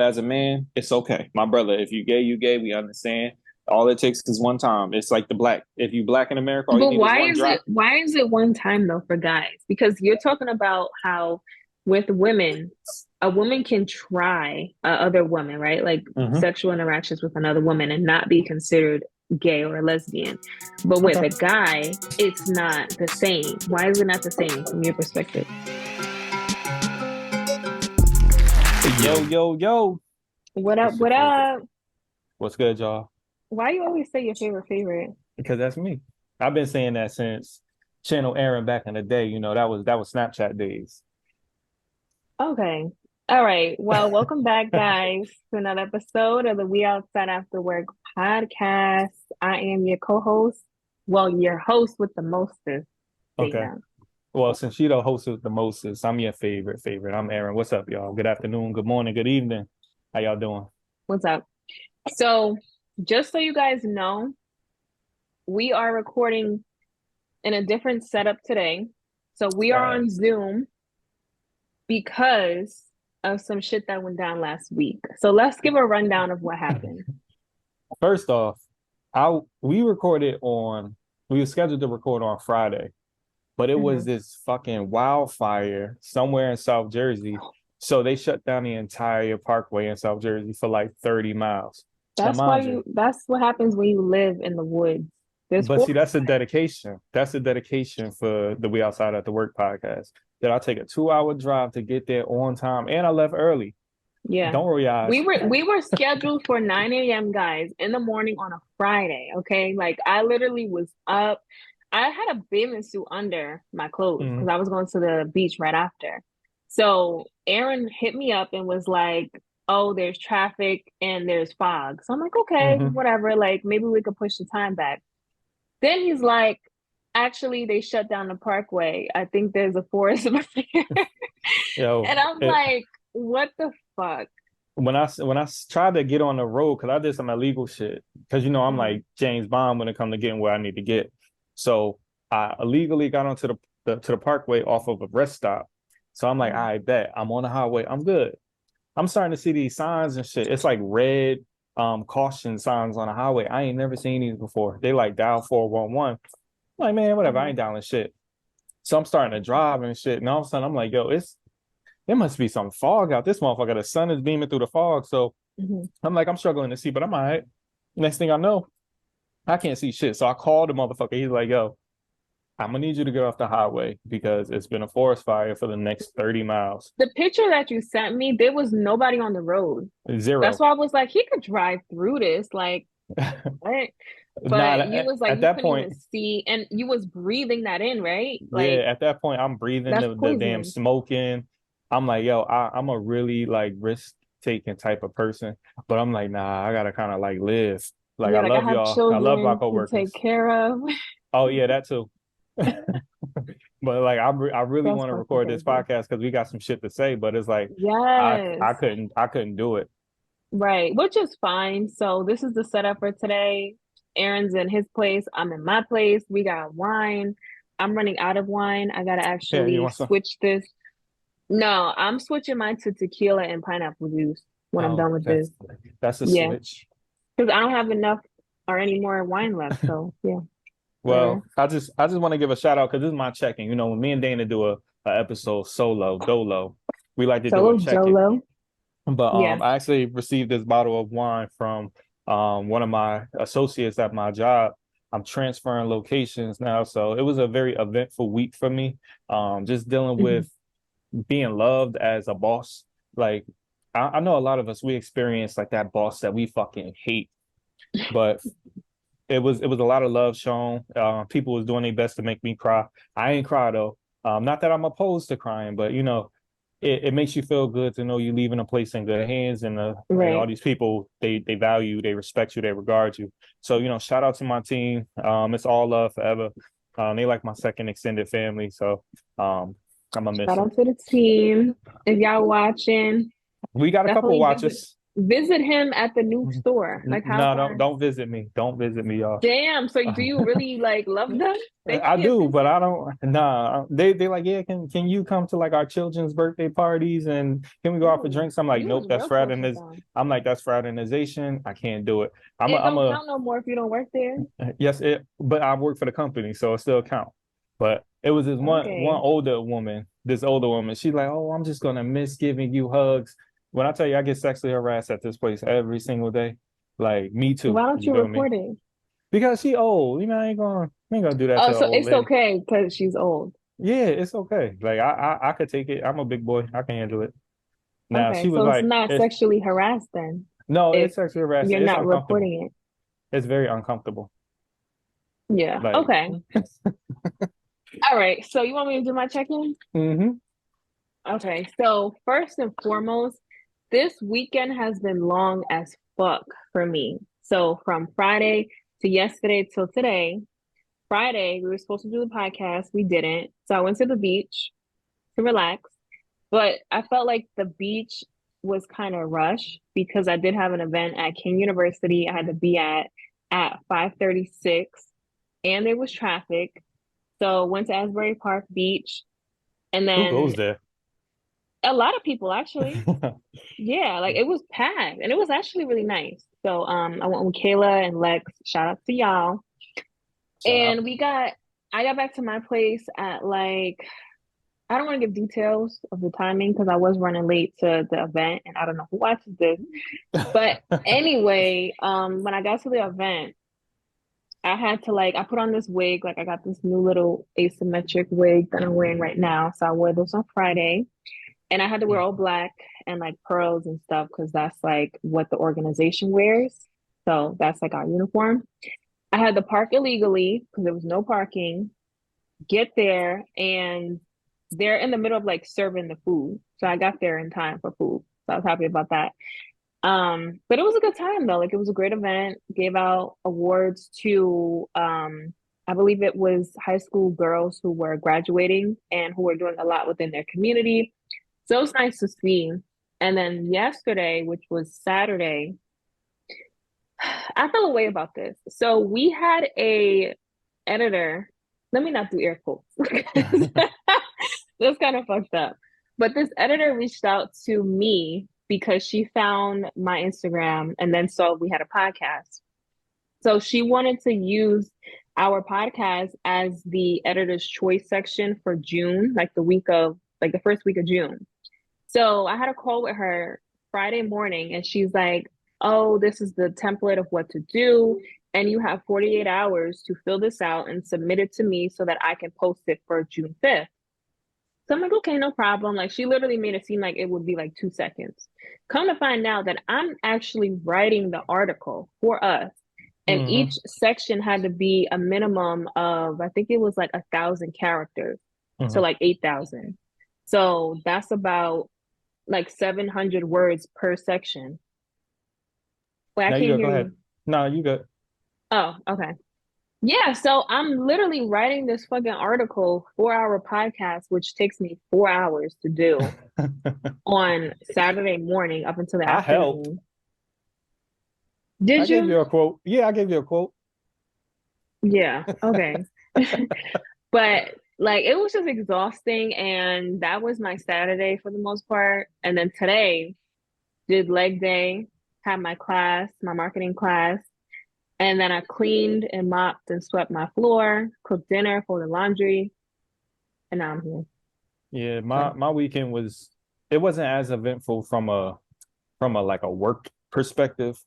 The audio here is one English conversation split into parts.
as a man, it's okay. My brother, if you gay, you gay. We understand. All it takes is one time. It's like the black. If you black in America, all you But need is one drop. why is it one time though for guys? Because you're talking about how with women, a woman can try other women, right? Like Hmm. sexual interactions with another woman and not be considered gay or lesbian. But with Okay. a guy, it's not the same. Why is it not the same from your perspective? Yo, yo, yo. What up? It's your What favorite. up? What's good, y'all? Why you always say your favorite? Because that's me. I've been saying that since Channel Aaron back in the day. That was Snapchat days. Okay. All right. Well, welcome back, guys, to another episode of the We Outside After Work podcast. I am your co-host. Well, your host with the mostest, Okay. Dana. Well, since you the host with the Moses, I'm your favorite. I'm Aaron. What's up, y'all? Good afternoon, good morning, good evening. How y'all doing? What's up? So, just so you guys know, we are recording in a different setup today. So, we are on Facts. Zoom because of some shit that went down last week. So, let's give a rundown of what happened. First off, I we recorded on we were scheduled to record on Friday, but it was Mhm. this fucking wildfire somewhere in South Jersey. So they shut down the entire parkway in South Jersey for like 30 miles. Now, mind you, That's what happens when you live in the woods. There's but see, forest that's a fire. dedication. That's a dedication for the We Outside at the Work podcast. That I'll take a 2 hour drive to get there on time. And I left early. Yeah. Don't worry, guys. We were scheduled for 9 a.m. guys in the morning on a Friday. Okay. Like I literally was up. I had a bathing suit under my clothes because Mm, I was going to the beach right after. So Aaron hit me up and was like, "Oh, there's traffic and there's fog." So I'm like, okay, hmm. whatever. Like maybe we could push the time back. Then he's like, actually, they shut down the parkway. I think there's a forest fire. Yo, And I'm it, like, what the fuck? when I tried to get on the road because I did some illegal shit because I'm Mhm. like James Bond when it comes to getting where I need to get. So I illegally got onto the parkway off of a rest stop. So I'm like, Mhm. I bet I'm on the highway. I'm good. I'm starting to see these signs and shit. It's like red caution signs on the highway. I ain't never seen these before. They like dial 411. I'm like, man, whatever. I Mhm. ain't dialing shit. So I'm starting to drive and shit. And all of a sudden I'm like, yo, there must be some fog out this motherfucker. The sun is beaming through the fog. So Mhm. I'm like, I'm struggling to see, but I'm all right. Next thing I know, I can't see shit. So I called the motherfucker. He's like, yo, I'm gonna need you to get off the highway because it's been a forest fire for the next 30 miles. The picture that you sent me, there was nobody on the road. That's Zero. why I was like, he could drive through this. Like, what? Not But you was like, at you that couldn't point. even see, and you was breathing that in, right? Yeah, Like, at that point, I'm breathing that's the damn poison. smoking. I'm like, yo, I'm a really like risk taking type of person, but I'm like, nah, I gotta kind of like live. Like, I Yeah, like I love have y'all. I love my children to take coworkers. care of. Oh yeah, that too. But like, I really That's want to fucking record this crazy. podcast because we got some shit to say. But it's like, I Yes. couldn't do it. Right, which is fine. So this is the setup for today. Aaron's in his place. I'm in my place. We got wine. I'm running out of wine. I gotta Yeah, you actually want some? switch this. No, I'm switching mine to tequila and pineapple juice when I'm Oh, done with this. that's a Yeah, switch. because I don't have enough or any more wine left. So yeah, whatever. Well, I just want to give a shout out because this is my check-in. When me and Dana do a episode solo, dolo, we like to do a Solo check-in. Jolo. But Yeah. I actually received this bottle of wine from one of my associates at my job. I'm transferring locations now, so it was a very eventful week for me. Just dealing Hmm. with being loved as a boss. Like I know a lot of us we experience like that boss that we fucking hate, but it was a lot of love shown. People was doing their best to make me cry. I ain't cry though. Not that I'm opposed to crying, but it makes you feel good to know you're leaving a place in good hands, and all Right. these people they value you, they respect you, they regard you. So shout out to my team. It's all love forever. They like my second extended family, so I'm gonna miss Shout them. out to the team. If y'all watching, We got a couple definitely visit. watchers. Visit him at the new store. Like how No, far? don't visit me. Don't visit me, y'all. Damn. So do you really like love them? They I can't do, but visit? I don't. Nah, they like, yeah. Can you come to like our children's birthday parties and can we go out for Ooh, drinks? I'm like, you nope, was that's real close with fraternization. them. I'm like, that's fraternization. I can't do it. It I'm don't a count no more if you don't work there. yes, but I work for the company, so it still count. But it was this one Okay. older woman, this older woman. She's like, oh, I'm just gonna miss giving you hugs. When I tell you, I get sexually harassed at this place every single day. Like me too. Why don't You you feel me? report it? Because she old. I ain't gonna do that to Oh, an so old it's lady. okay because she's old. Yeah, it's okay. Like I could take it. I'm a big boy. I can handle it. Now she Okay, was so it's like, not it's sexually harassed then no, if it's sexually you're harassing. It's not uncomfortable. reporting it. It's very uncomfortable. Yeah. Like, Okay. All right. So you want me to do my check-in? hmm Okay. So first and foremost, this weekend has been long as fuck for me. So from Friday to yesterday till today, Friday, we were supposed to do the podcast. We didn't. So I went to the beach to relax. But I felt like the beach was kind of rushed because I did have an event at King University I had to be at 5:36 and there was traffic. So went to Asbury Park Beach and who then goes there? a lot of people actually. Yeah, like it was packed and it was actually really nice. So I went with Kayla and Lex. Shout out to y'all. Shout out. And I got back to my place at like I don't want to give details of the timing because I was running late to the event and I don't know who watches this. But anyway, when I got to the event, I had to like I put on this wig, like I got this new little asymmetric wig that I'm wearing right now. So I wore this on Friday and I had to wear all black and like pearls and stuff because that's like what the organization wears. So that's like our uniform. I had to park illegally because there was no parking, get there, and they're in the middle of like serving the food. So I got there in time for food. So I was happy about that. But it was a good time though. Like it was a great event. Gave out awards to I believe it was high school girls who were graduating and who were doing a lot within their community. So it was nice to see. And then yesterday, which was Saturday, I felt a way about this. So we had a editor. Let me not do air quotes. That's kind of fucked up. But this editor reached out to me because she found my Instagram and then saw we had a podcast. So she wanted to use our podcast as the editor's choice section for June, like the first week of June. So I had a call with her Friday morning and she's like, oh, this is the template of what to do. And you have 48 hours to fill this out and submit it to me so that I can post it for June 5th. So I'm like, okay, no problem. Like she literally made it seem like it would be like 2 seconds. Come to find out that I'm actually writing the article for us. And hmm each section had to be a minimum of, I think it was like 1,000 characters. So hmm like 8,000. So that's about like 700 words per section. Wait, I Now you can't go. hear Go ahead. you. No, you good. Oh, okay. Yeah, so I'm literally writing this fucking article for our podcast, which takes me 4 hours to do on Saturday morning up until the I helped. afternoon. I Did gave you? you a quote. Yeah, I gave you a quote. Yeah, okay. But like it was just exhausting and that was my Saturday for the most part. And then today did leg day, had my class, my marketing class. And then I cleaned and mopped and swept my floor, cooked dinner, folded laundry, and now I'm here. Yeah, So, my weekend was it wasn't as eventful from a like a work perspective,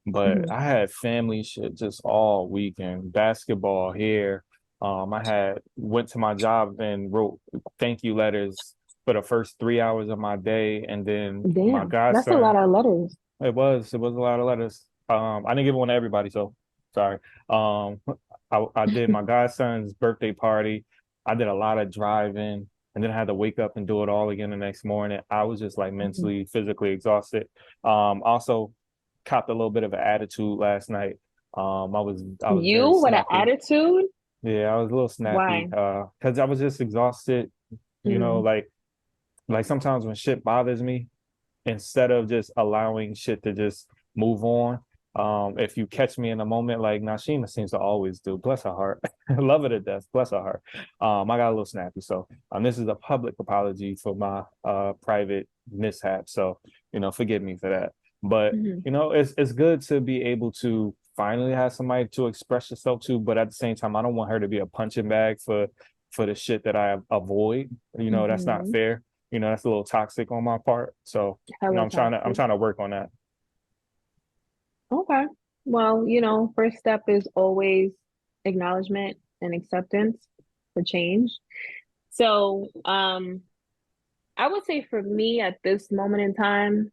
but mhm. I had family shit just all weekend. Basketball here. I had went to my job and wrote thank you letters for the first 3 hours of my day, and then my Damn, that's a lot godson. of letters. It was a lot of letters. I didn't give one to everybody, so sorry. Um, I did my godson's birthday party. I did a lot of driving, and then I had to wake up and do it all again the next morning. I was just like Mhm. mentally, physically exhausted. Also copped a little bit of an attitude last night. I was very You with an snappy. attitude? Yeah, I was a little snappy. Why? Because I was just exhausted. You know, Mm, like sometimes when shit bothers me, instead of just allowing shit to just move on. If you catch me in a moment like Nashima seems to always do, bless her heart, love her to death, bless her heart. I got a little snappy, so this is a public apology for my private mishap. So forgive me for that. But Hmm. it's good to be able to finally have somebody to express yourself to, but at the same time, I don't want her to be a punching bag for the shit that I avoid. That's not Hmm. fair. That's a little toxic on my part. So, Hella I'm toxic. trying to work on that. Okay. Well, first step is always acknowledgement and acceptance for change. So, I would say for me at this moment in time,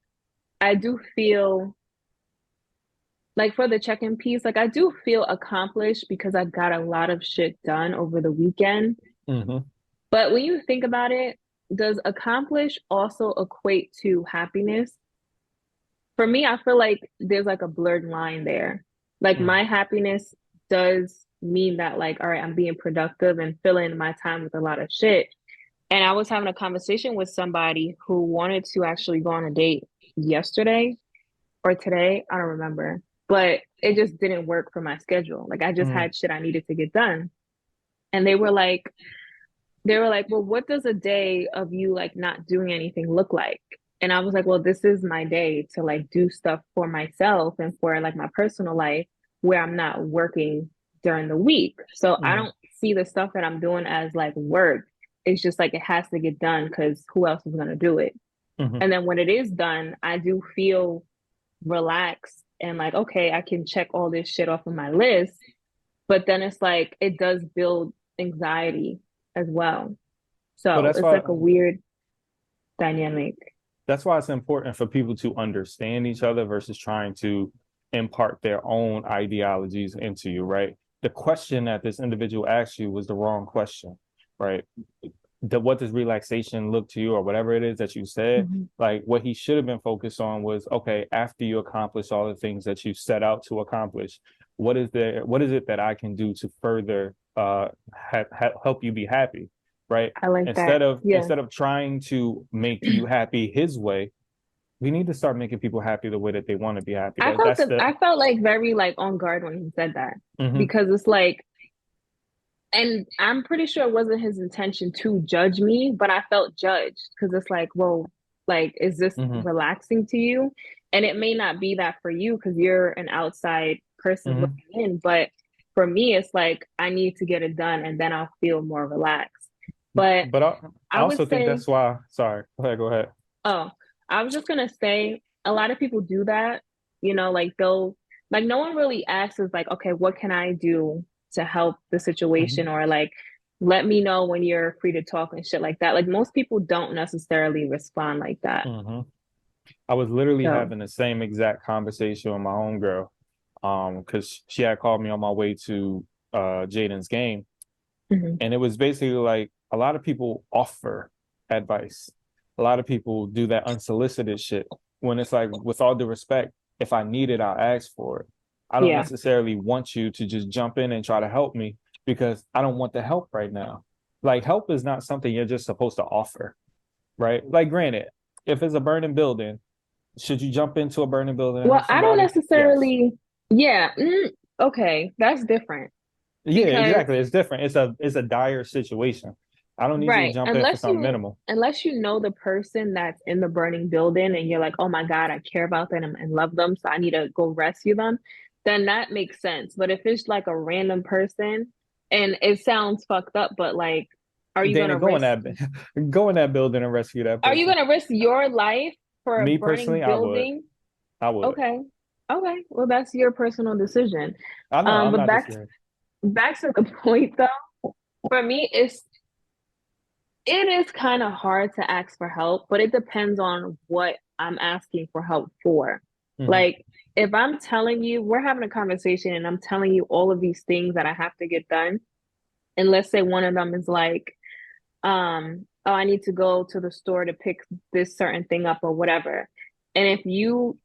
I do feel like for the check-in piece, like I do feel accomplished because I got a lot of shit done over the weekend. Hmm. But when you think about it, does accomplish also equate to happiness? For me, I feel like there's like a blurred line there. Like Mm. my happiness does mean that, like, all right, I'm being productive and filling my time with a lot of shit. And I was having a conversation with somebody who wanted to actually go on a date yesterday or today. I don't remember, but it just didn't work for my schedule. Like I just Mm. had shit I needed to get done. And they were like, well, what does a day of you like not doing anything look like? And I was like, well, this is my day to like do stuff for myself and for like my personal life where I'm not working during the week. So I Mm. don't see the stuff that I'm doing as like work. It's just like it has to get done because who else is going to do it? Hmm. And then when it is done, I do feel relaxed and like, okay, I can check all this shit off of my list. But then it's like, it does build anxiety as well. But So that's it's why like a weird dynamic. it's important for people to understand each other versus trying to impart their own ideologies into you, right? The question that this individual asked you was the wrong question, right? What does relaxation look to you, or whatever it is that you said? Mhm. Like what he should have been focused on was, okay, after you accomplish all the things that you set out to accomplish, what is it that I can do to further help you be happy, right? I like that. Yeah. Instead of trying to make you happy his way, we need to start making people happy the way that they want to be happy. That's the. I felt like very like on guard when he said that Hmm. because it's like, and I'm pretty sure it wasn't his intention to judge me, but I felt judged because it's like, well, like, is this Hmm. relaxing to you? And it may not be that for you because you're an outside person Hmm. looking in, but for me, it's like I need to get it done and then I'll feel more relaxed. But But I I would also think say, that's why. Sorry, go ahead. oh, I was just gonna say a lot of people do that, like they'll like no one really asks is like, okay, what can I do to help the situation Hmm. or like let me know when you're free to talk and shit like that. Like most people don't necessarily respond like that. Hmm. I was literally So, having the same exact conversation with my homegirl, because she had called me on my way to Jaden's game, mhm. and it was basically like a lot of people offer advice. A lot of people do that unsolicited shit when it's like, with all due respect, if I need it, I'll ask for it. I don't Yeah, necessarily want you to just jump in and try to help me because I don't want the help right now. Like help is not something you're just supposed to offer, right? Like granted, if it's a burning building, should you jump into a burning building and well, help I don't somebody? Yes. necessarily, yeah, okay, that's different Yeah, because exactly. It's different. It's a dire situation. I don't need you to right. jump in for something minimal. Unless you know the person that's in the burning building and you're like, oh my God, I care about them and love them, so I need to go rescue them, then that makes sense. But if it's like a random person and it sounds fucked up, but like, are you Dana, gonna risk go in that building and rescue that are you person. gonna risk your life for a Me burning personally, I would. building? I would. Okay. Okay. Well, that's your personal decision. I know. I'm But not just saying. back to the point though, for me, it is kind of hard to ask for help, but it depends on what I'm asking for help for. Hmm. Like, if I'm telling you, we're having a conversation and I'm telling you all of these things that I have to get done, and let's say one of them is like, oh, I need to go to the store to pick this certain thing up or whatever. And if you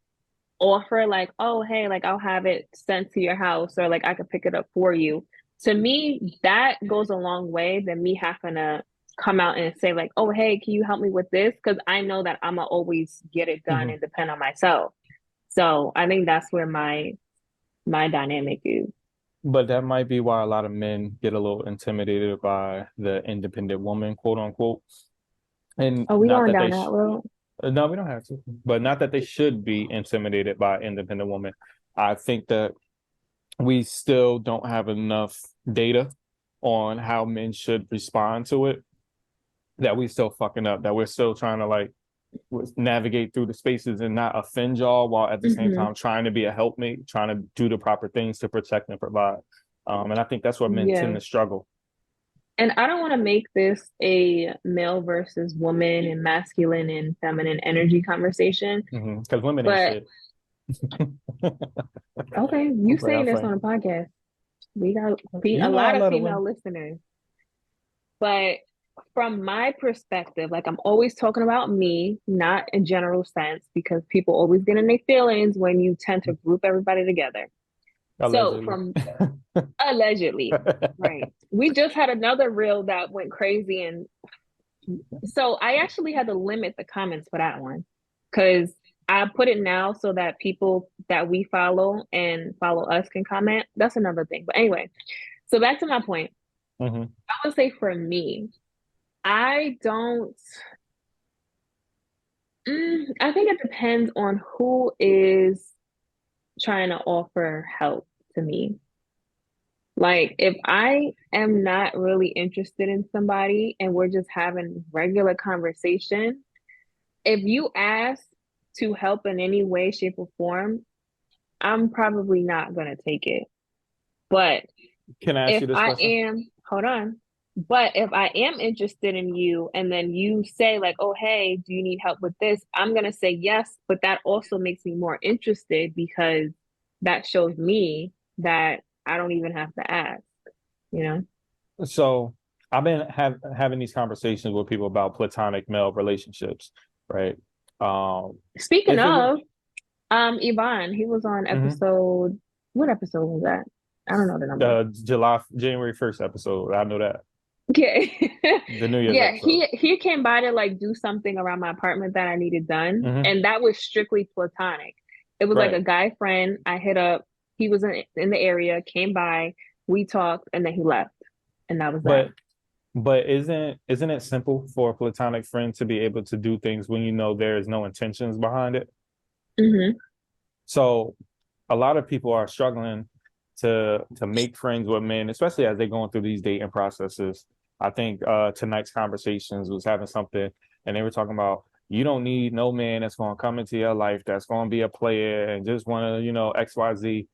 offer like, oh, hey, like I'll have it sent to your house or like I could pick it up for you. To me, that goes a long way than me having to come out and say like, oh, hey, can you help me with this? Because I know that I'm gonna always get it done Mhm. and depend on myself. So I think that's where my dynamic is. But that might be why a lot of men get a little intimidated by the independent woman, quote unquote. And Oh, we not going that down that road? no, we don't have to, but not that they should be intimidated by independent women. I think that we still don't have enough data on how men should respond to it, that we still fucking up, that we're still trying to like navigate through the spaces and not offend y'all while at the same Hmm. time trying to be a helpmate, trying to do the proper things to protect and provide. And I think that's where men tend Yeah. to struggle. And I don't want to make this a male versus woman and masculine and feminine energy conversation, Because women ain't but shit. okay, I'm you playing, saying I'm this on playing. a podcast. We got You a know I lot of love the female women. listeners. But from my perspective, like I'm always talking about me, not in general sense, because people always get in their feelings when you tend to group everybody together. So Allegedly. from allegedly, right. We just had another reel that went crazy, and so I actually had to limit the comments for that one because I put it now so that people that we follow and follow us can comment. That's another thing. But anyway, so back to my point. Hmm. I would say for me, I don't. I think it depends on who is trying to offer help to me. Like, if I am not really interested in somebody and we're just having regular conversation, if you ask to help in any way, shape, or form, I'm probably not going to take it. But Can I ask if you this I question? am, hold on. But if I am interested in you and then you say, like, oh, hey, do you need help with this? I'm going to say yes. But that also makes me more interested because that shows me that I don't even have to ask, you know? So I've been having these conversations with people about platonic male relationships, right? Um, Speaking is it of, Yvonne, he was on mhm. episode, what episode was that? I don't know the number. January 1st episode? I know that, Yeah. the New Year's Yeah, episode. he came by to like do something around my apartment that I needed done, Hmm. and that was strictly platonic. It was like Right, a guy friend I hit up. He was in the area, came by, we talked, and then he left, and that was that. but isn't it simple for a platonic friend to be able to do things when you know there is no intentions behind it? Hmm. So a lot of people are struggling to make friends with men, especially as they're going through these dating processes. I think tonight's conversations was having something, and they were talking about you don't need no man that's going to come into your life that's going to be a player and just want to, XYZ.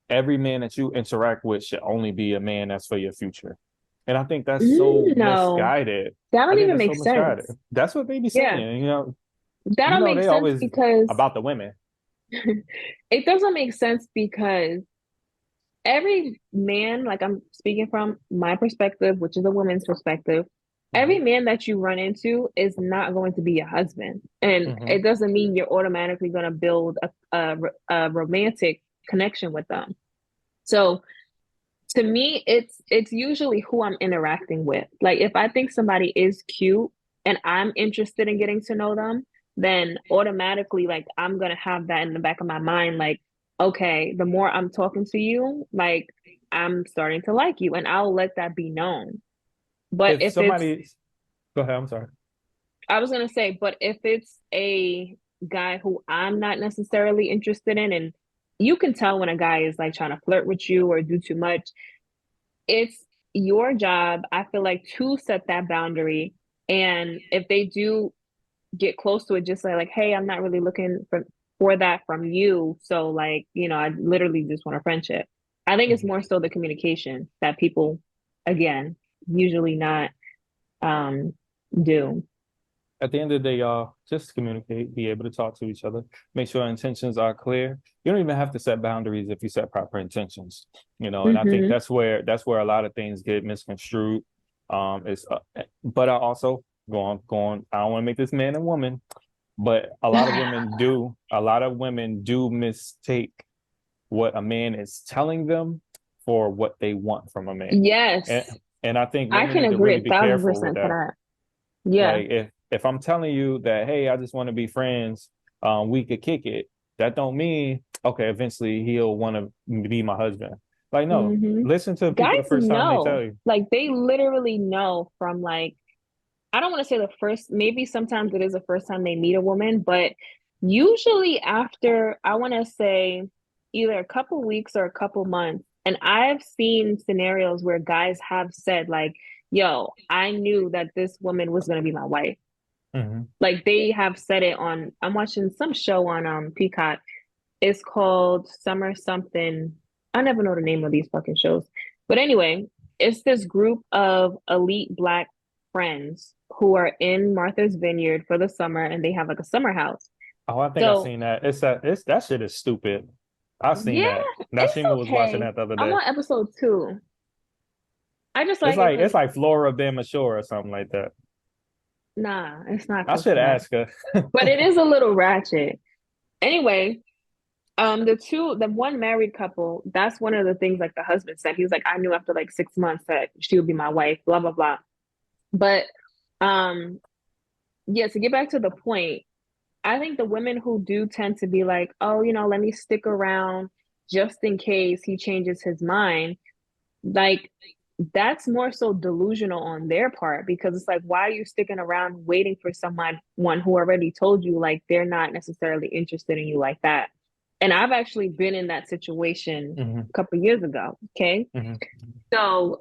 Every man that you interact with should only be a man that's for your future. And I think that's so No, misguided. that I don't think even that's so make misguided. sense. That's what they be Yeah, saying. that don't make They sense always because about the women. it doesn't make sense because every man, like I'm speaking from my perspective, which is a woman's perspective, every Hmm. man that you run into is not going to be your husband. And Hmm. it doesn't mean you're automatically going to build a romantic connection with them. So to me, it's usually who I'm interacting with. Like if I think somebody is cute and I'm interested in getting to know them, then automatically like I'm gonna have that in the back of my mind, like, okay, the more I'm talking to you, like I'm starting to like you, and I'll let that be known. But If if it's somebody, go ahead. I'm sorry. I was gonna say, but if it's a guy who I'm not necessarily interested in, and you can tell when a guy is like trying to flirt with you or do too much, it's your job, I feel like, to set that boundary. And if they do get close to it, just like, hey, I'm not really looking for that from you. So like, I literally just want a friendship. I think it's Mhm. more so the communication that people, again, usually not um do. At the end of the day, y'all, just communicate, be able to talk to each other, make sure intentions are clear. You don't even have to set boundaries if you set proper intentions, and I think Hmm. that's where a lot of things get misconstrued. Is but I also going. I don't want to make this man and woman, but a lot of women do mistake what a man is telling them for what they want from a man. Yes, And and I think I women can need to agree really a be thousand careful with percent to that. that. Yeah. Like if I'm telling you that, hey, I just want to be friends, we could kick it. That don't mean okay, eventually he'll want to be my husband. Like, no, Hmm. listen to people the Guys first time they tell know, you. like they literally know from like, I don't want to say the first, maybe sometimes it is the first time they meet a woman, but usually after, I want to say either a couple weeks or a couple months. And I've seen scenarios where guys have said, like, yo, I knew that this woman was going to be my wife. Hmm. Like they have said it on, I'm watching some show on Peacock. It's called Summer Something. I never know the name of these fucking shows. But anyway, it's this group of elite black friends who are in Martha's Vineyard for the summer and they have like a summer house. Oh, I think I So seen that. It's that shit is stupid. I seen yeah, that. it's Nashima was watching okay. that the other I'm day. on episode 2. I just like it It's because like Flora Ben Shore or something like that. nah, it's not I close should to that. ask her. But it is a little ratchet. Anyway, the one married couple, that's one of the things like the husband said. He was like, I knew after like 6 months that she would be my wife, blah, blah, blah. But um, yeah, to get back to the point, I think the women who do tend to be like, oh, let me stick around just in case he changes his mind, like that's more so delusional on their part because it's like, why are you sticking around waiting for someone one who already told you like they're not necessarily interested in you like that? And I've actually been in that situation Hmm. a couple years ago. Okay. Hmm. So,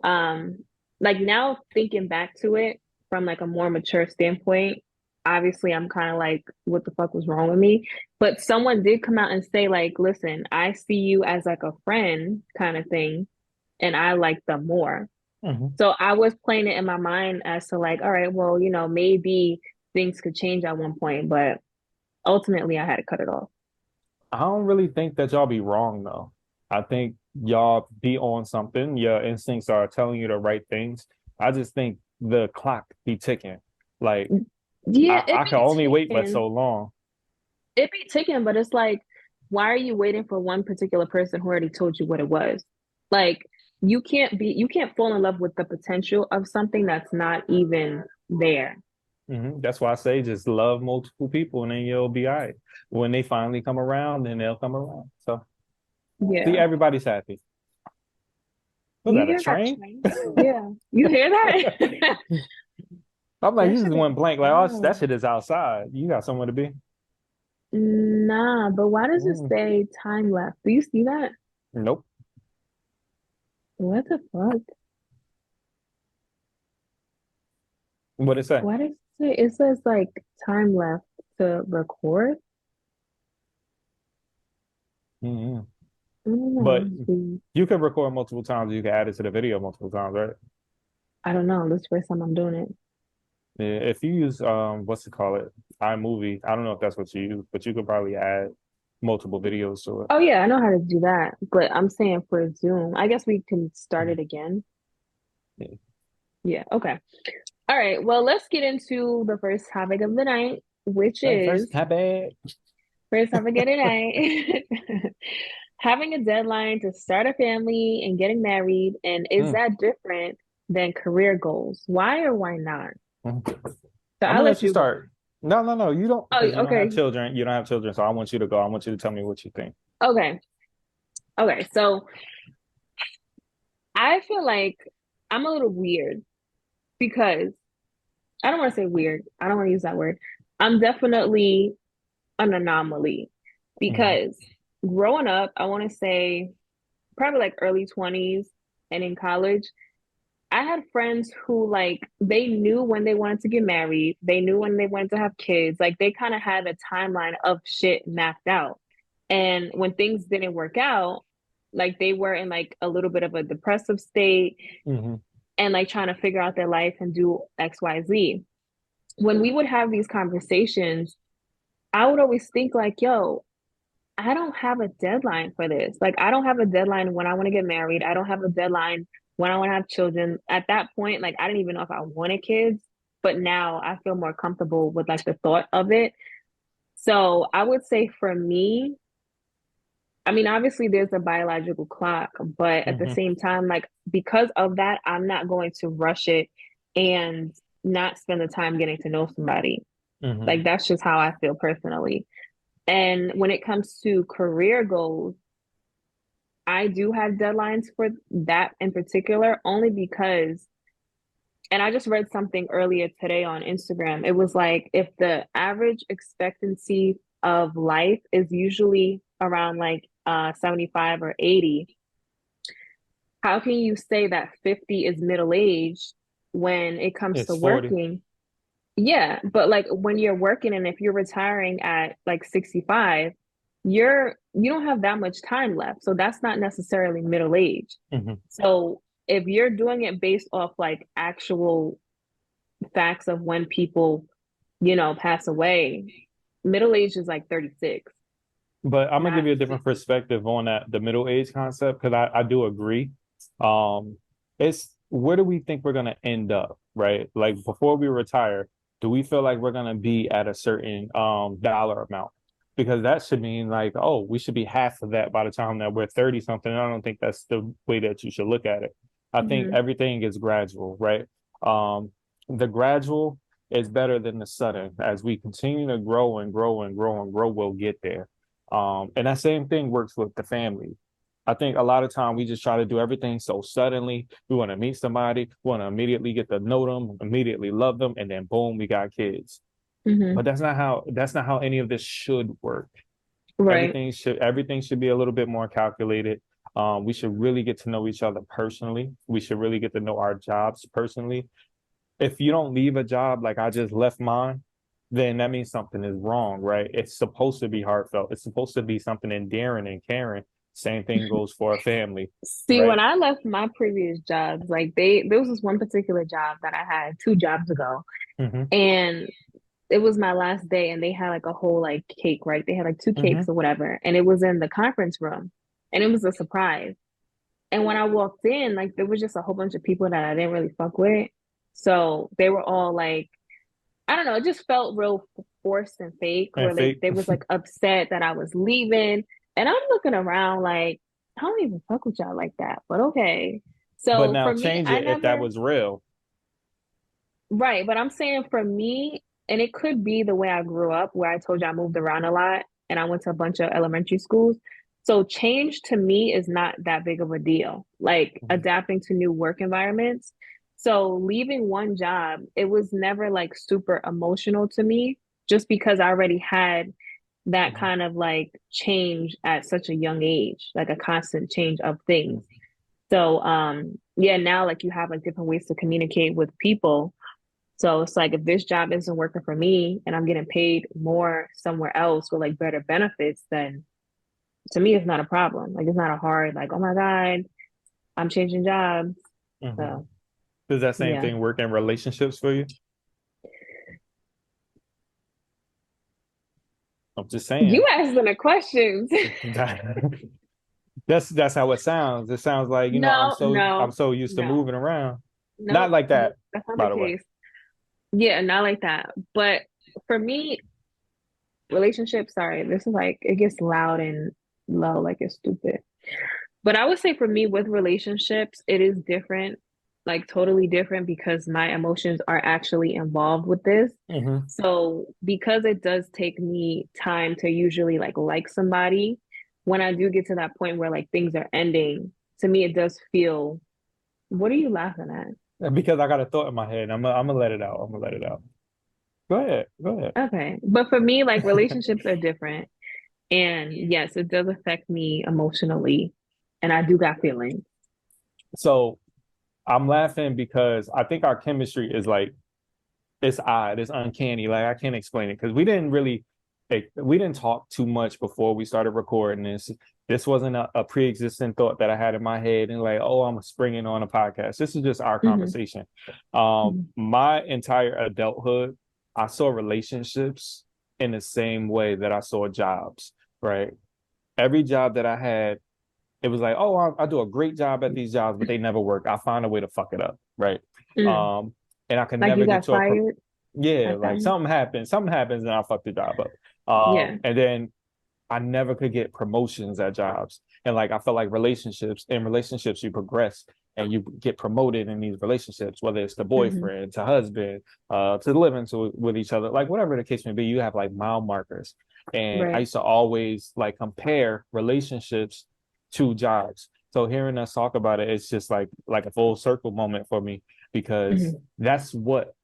like now thinking back to it from like a more mature standpoint, obviously I'm kind of like, what the fuck was wrong with me? But someone did come out and say, like, listen, I see you as like a friend kind of thing, and I like them more. Hmm. So I was playing it in my mind as to like, all right, well, maybe things could change at one point, but ultimately I had to cut it off. I don't really think that y'all be wrong though. I think y'all be on something. Your instincts are telling you the right things. I just think the clock be ticking. Like Yeah, I can only wait but so long. it be ticking, but it's like, why are you waiting for one particular person who already told you what it was? Like, you can't fall in love with the potential of something that's not even there. That's why I say just love multiple people and then you'll be all right. When they finally come around, then they'll come around. So see, Yeah. everybody's happy. Was You that a hear that train? train? Yeah. You hear that? I'm like, That you shit just is went blank. Like, oh, that loud. shit is outside. You got somewhere to be. Nah, but why does it Mm, say time left? Do you see that? nope. What the fuck? What it say? Why does it says like time left to record? Hmm. I don't know. But Let's see. you can record multiple times. You can add it to the video multiple times, right? I don't know. This is the first time I'm doing it. Yeah, if you use what's it called it? iMovie. I don't know if that's what you use, but you could probably add multiple videos to it. Oh yeah, I know how to do that, but I'm saying for Zoom, I guess we can start Mhm. it again. Yeah. Yeah, okay. All right, well, let's get into the first topic of the night, which All right, first is topic. first topic of the night. Having a deadline to start a family and getting married, and is Mm, that different than career goals? Why or why not? mm. So I'm I'll gonna let let you you go. start. No, no, no. You don't Oh, because you don't have okay. children. You don't have children, so I want you to go. I want you to tell me what you think. Okay. Okay. So I feel like I'm a little weird because I don't want to say weird. I don't want to use that word. I'm definitely an anomaly Mhm. because growing up, I want to say probably like early 20s and in college, I had friends who like they knew when they wanted to get married, they knew when they wanted to have kids, like they kind of had a timeline of shit mapped out. And when things didn't work out, like they were in like a little bit of a depressive state Mhm. and like trying to figure out their life and do XYZ. When we would have these conversations, I would always think like, yo, I don't have a deadline for this. Like, I don't have a deadline when I want to get married. I don't have a deadline when I want to have children. At that point, like, I didn't even know if I wanted kids, but now I feel more comfortable with like the thought of it. So I would say for me, I mean, obviously there's a biological clock, but at the Mhm. same time, like, because of that, I'm not going to rush it and not spend the time getting to know somebody. Hmm. Like that's just how I feel personally. And when it comes to career goals, I do have deadlines for that in particular, only because, and I just read something earlier today on Instagram. It was like if the average expectancy of life is usually around like 75 or 80, how can you say that 50 is middle age when it comes to It's 40. working? Yeah, but like when you're working and if you're retiring at like 65, you don't have that much time left. So that's not necessarily middle age. Hmm. So if you're doing it based off like actual facts of when people, pass away, middle age is like 36. But I'm gonna give Not you a different perspective on that, the middle age concept, because I do agree. Um, it's where do we think we're gonna end up, right? Like before we retire, do we feel like we're gonna be at a certain dollar amount? Because that should mean like, oh, we should be half of that by the time that we're 30 something. I don't think that's the way that you should look at it. I think hmm everything is gradual, right? Um, the gradual is better than the sudden. As we continue to grow and grow and grow and grow, we'll get there. And that same thing works with the family. I think a lot of time we just try to do everything so suddenly. We want to meet somebody, we want to immediately get to know them, immediately love them, and then boom, we got kids. hmm But that's not how any of this should work. Right. Everything should be a little bit more calculated. We should really get to know each other personally. We should really get to know our jobs personally. If you don't leave a job like I just left mine, then that means something is wrong, right? It's supposed to be heartfelt. It's supposed to be something endearing and caring. Same thing goes for a family, See, when right? I left my previous jobs, like there was this one particular job that I had 2 jobs ago, Hmm. and it was my last day, and they had like a whole like cake, right? They had like two Hmm. cakes or whatever, and it was in the conference room, and it was a surprise. And when I walked in, like there was just a whole bunch of people that I didn't really fuck with, so they were all like, I don't know, it just felt real forced and fake, And where they fake. they was like upset that I was leaving, and I'm looking around like I don't even fuck with y'all like that, but okay. But So now for me, change I it if that never, was real. right, but I'm saying for me, and it could be the way I grew up, where I told you I moved around a lot and I went to a bunch of elementary schools. So change to me is not that big of a deal, like adapting to new work environments. So leaving one job, it was never like super emotional to me just because I already had that Mhm. kind of like change at such a young age, like a constant change of things. So yeah, now like you have like different ways to communicate with people, so it's like if this job isn't working for me and I'm getting paid more somewhere else with like better benefits, then to me it's not a problem. Like it's not a hard like, oh my God, I'm changing jobs. Hmm. So Does that same yeah. thing work in relationships for you? I'm just You saying. asking the questions. That's how it sounds. It sounds like, No, I'm no, so used to no, moving around. Not no, like that, that's not the by the way. case. Yeah, not like that. But for me, relationships, sorry, this is like it gets loud and low, like it's stupid. But I would say for me with relationships, it is different, like totally different because my emotions are actually involved with this. Hmm. So because it does take me time to usually like somebody, when I do get to that point where like things are ending, to me it does feel, what are you laughing at? Because I got a thought in my head. I'm gonna let it out. I'm gonna let it out. Go ahead. Go ahead. Okay. But for me, like relationships are different. And yes, it does affect me emotionally. And I do got feelings. So I'm laughing because I think our chemistry is like it's odd, it's uncanny. Like I can't explain it because we didn't talk too much before we started recording this. This wasn't a pre-existing thought that I had in my head and like, oh, I'm springing on a podcast. This is just our Hmm conversation. hmm My entire adulthood, I saw relationships in the same way that I saw jobs, right? Every job that I had, it was like, oh, I do a great job at these jobs, but they never work. I find a way to fuck it up, right? Mm. Um, and I can Like you never get got to fired yeah, at like that. something happens, and I fuck the job up. Yeah. And then I never could get promotions at jobs, and like I felt like relationships, in relationships you progress. and you get promoted in these relationships, whether it's the Hmm. boyfriend to husband, to living with each other, like whatever the case may be, you have like mile markers. And I Right. used to always like compare relationships to jobs. So hearing us talk about it, it's just like a full circle moment for me because Hmm. that's what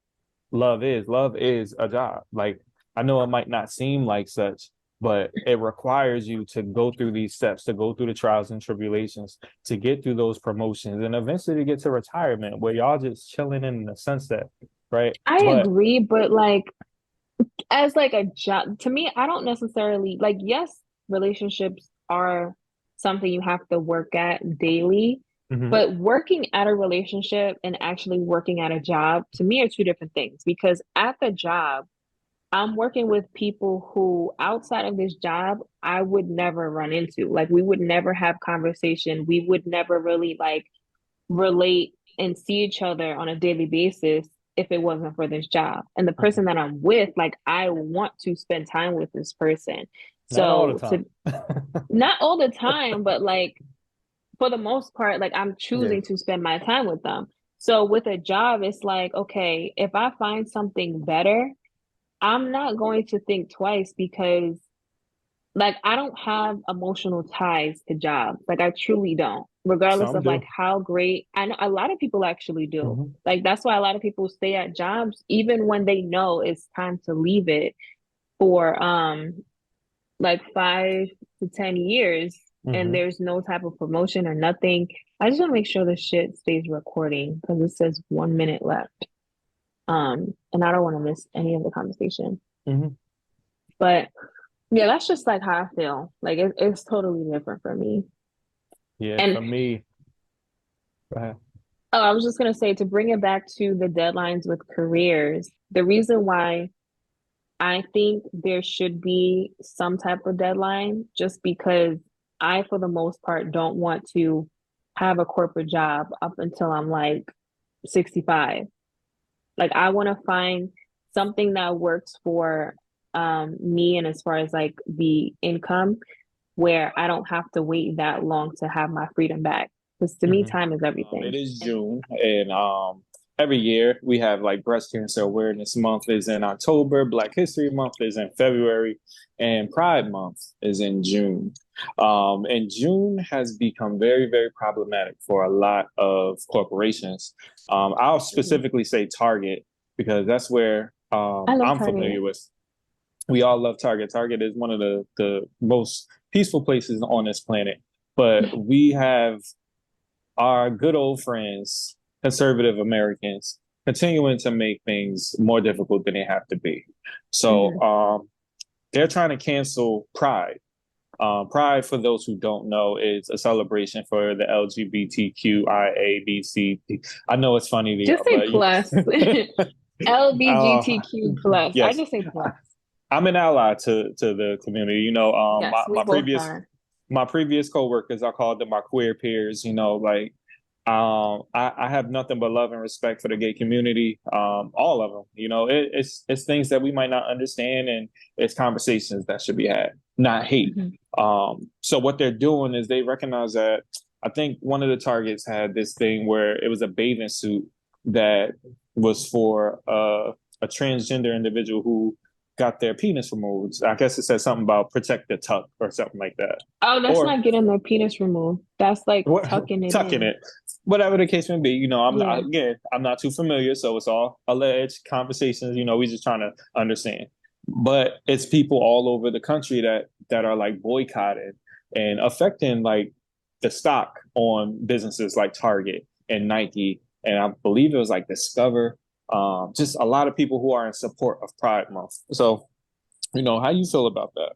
love is. Love is a job. Like I know it might not seem like such, but it requires you to go through these steps, to go through the trials and tribulations, to get through those promotions, and eventually to get to retirement where y'all just chilling in the sunset, right? I But agree, but like as like a job to me, I don't necessarily like, yes, relationships are something you have to work at daily, mhm, but working at a relationship and actually working at a job to me are two different things because at the job, I'm working with people who outside of this job I would never run into. Like we would never have conversation. We would never really like relate and see each other on a daily basis if it wasn't for this job. And the mhm. person that I'm with, like I want to spend time with this person. Not all the So time. to not all the time, but like for the most part, like I'm Yeah, choosing to spend my time with them. So with a job, it's like, okay, if I find something better, I'm not going to think twice because like I don't have emotional ties to jobs. Like I truly don't. Regardless some of like do. how great I know a lot of people actually do. Mhm, Like that's why a lot of people stay at jobs even when they know it's time to leave it for like 5 to 10 years and mhm. there's no type of promotion or nothing. I just want to make sure the shit stays recording because it says 1 minute left. And I don't want to miss any of the conversation. Mhm. But yeah, that's just like how I feel. Like it's totally different for me. Yeah, And for me, uh, oh, I was just gonna say to bring it back to the deadlines with careers, the reason why I think there should be some type of deadline, just because I, for the most part, don't want to have a corporate job up until I'm like 65. Like I want to find something that works for me and as far as like the income where I don't have to wait that long to have my freedom back. Because to me, mhm. time is It everything. is June, and every year we have like Breast Cancer Awareness Month is in October, Black History Month is in February, and Pride Month is in June. And June has become very, very problematic for a lot of corporations. I'll Mhm. specifically say Target because that's where I love I'm Target. familiar with. We all love Target. Target is one of the most peaceful places on this planet, but we have our good old friends, conservative Americans, continuing to make things more difficult than they have to be. So Mhm. they're trying to cancel Pride. Pride, for those who don't know, is a celebration for the LGBTQIABC. I know it's funny, Just say but plus. LBGTQ plus. I yes, just say plus. I'm an ally to the community. You know, Yes, we both are. my previous coworkers, I called them my queer peers. You know, like I have nothing but love and respect for the gay community, all of them. You know, it's things that we might not understand, and it's conversations that should be had, not hate. Mhm. So what they're doing is they recognize that I think one of the targets had this thing where it was a bathing suit that was for a transgender individual who got their penis removed. I guess it said something about protect the tuck or something like that. Oh, that's Or not getting their penis removed. That's like what tucking it tucking in. it, whatever the case may be. You know, I'm not, Yeah. again, I'm not too familiar, so it's all alleged conversations. You know, we just trying to understand. But it's people all over the country that are like boycotting and affecting like the stock on businesses like Target and Nike, and I believe it was like Discover. Just a lot of people who are in support of Pride Month. So, you know, how you feel about that?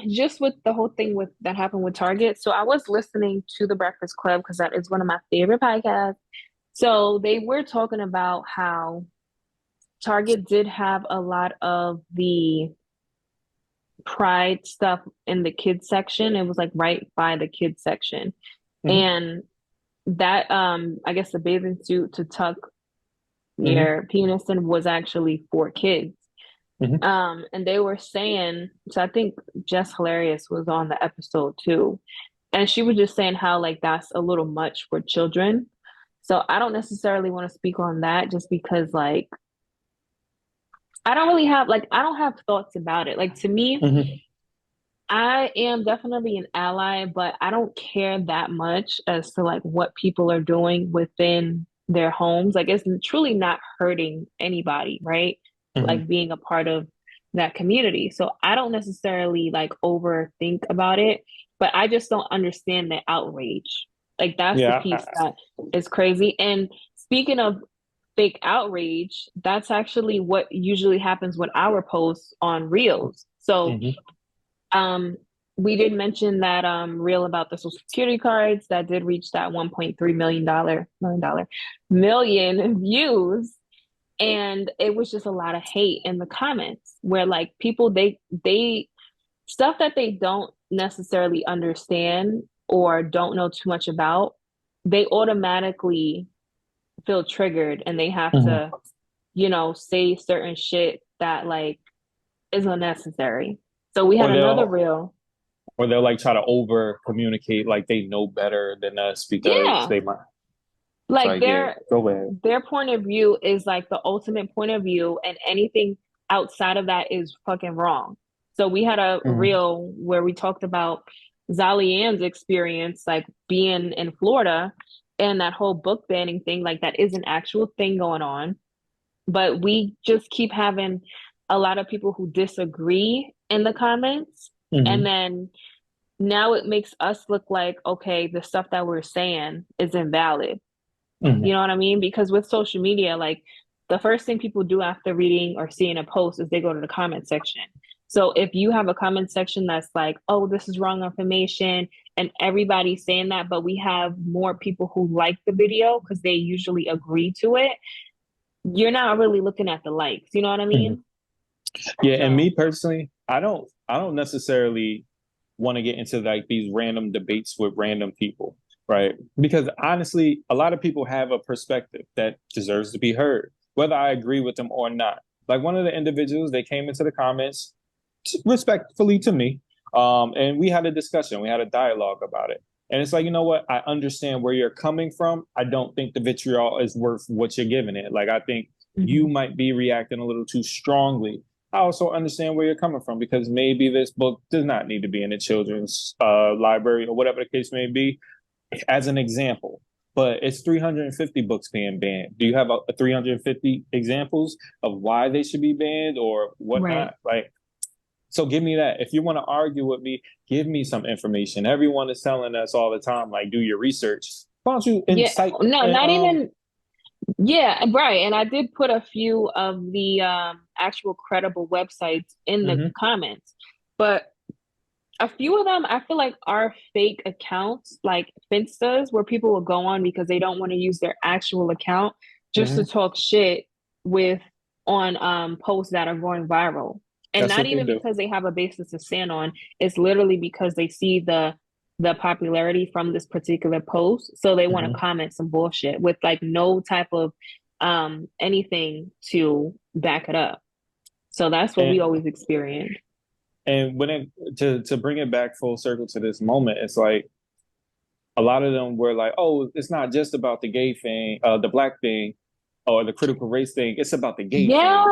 Just with the whole thing with that happened with Target. So I was listening to The Breakfast Club because that is one of my favorite podcasts. So they were talking about how Target did have a lot of the Pride stuff in the kids section. It was like right by the kids section. Mm-hmm, And that I guess the bathing suit to tuck mm-hmm, your penis in was actually for kids. mm-hmm, And they were saying, so I think Jess Hilarious was on the episode too. And she was just saying how like that's a little much for children. So I don't necessarily want to speak on that just because like I don't really have like I don't have thoughts about it. Like to me, Hmm. I am definitely an ally, but I don't care that much as to like what people are doing within their homes. Like it's truly not hurting anybody, right? Hmm. Like being a part of that community. So I don't necessarily like overthink about it, but I just don't understand the outrage. Like that's the Yeah. piece that is crazy. And speaking of fake outrage, that's actually what usually happens with our posts on Reels. So Hmm. um, we did mention that reel about the social security cards that did reach that $1.3 million views. And it was just a lot of hate in the comments where like people they stuff that they don't necessarily understand or don't know too much about, they automatically feel triggered and they have Hmm. to, say certain shit that like is unnecessary. So we had Or another they'll reel. or they'll like try to over communicate like they know better than us because Yeah. they might. It's Like like, yeah, go ahead. their point of view is like the ultimate point of view, and anything outside of that is fucking wrong. So we had a Hmm. reel where we talked about Zali Ann's experience, like being in Florida and that whole book banning thing, like that is an actual thing going on. But we just keep having a lot of people who disagree in the comments. And Hmm. then now it makes us look like, okay, the stuff that we're saying is invalid. Hmm. You know what I mean? Because with social media, like the first thing people do after reading or seeing a post is they go to the comment section. So if you have a comment section that's like, oh, this is wrong information, and everybody's saying that, but we have more people who like the video because they usually agree to it, you're not really looking at the likes. You know what I Hmm. mean? Yeah, and me So, personally, I don't necessarily want to get into like these random debates with random people, right? Because honestly, a lot of people have a perspective that deserves to be heard, whether I agree with them or not. Like one of the individuals, they came into the comments respectfully to me, and we had a discussion, we had a dialogue about it. And it's like, you know what? I understand where you're coming from. I don't think the vitriol is worth what you're giving it. Like, I think you mhm. might be reacting a little too strongly. I also understand where you're coming from because maybe this book does not need to be in a children's library or whatever the case may be, as an example. But it's 350 books being banned. Do you have 350 examples of why they should be banned or Right. whatnot? Like, so give me that. If you want to argue with me, give me some information. Everyone is telling us all the time, like, do your research. Why don't you Yeah. incite No, and not even. Yeah, right. And I did put a few of the actual credible websites in the mm-hmm, comments, but a few of them I feel like are fake accounts, like Finstas, where people will go on because they don't want to use their actual account just to mm-hmm. talk shit with on posts that are going viral. And That's not what they even do. because they have a basis to stand on, it's literally because they see the popularity from this particular post. So they want to Mm-hmm. comment some bullshit with like no type of anything to back it up. So that's what we And always experience. when it to bring it back full circle to this moment, it's like a lot of them were like, "Oh, it's not just about the gay thing, the black thing, or the critical race thing. It's about the gay thing." Yeah.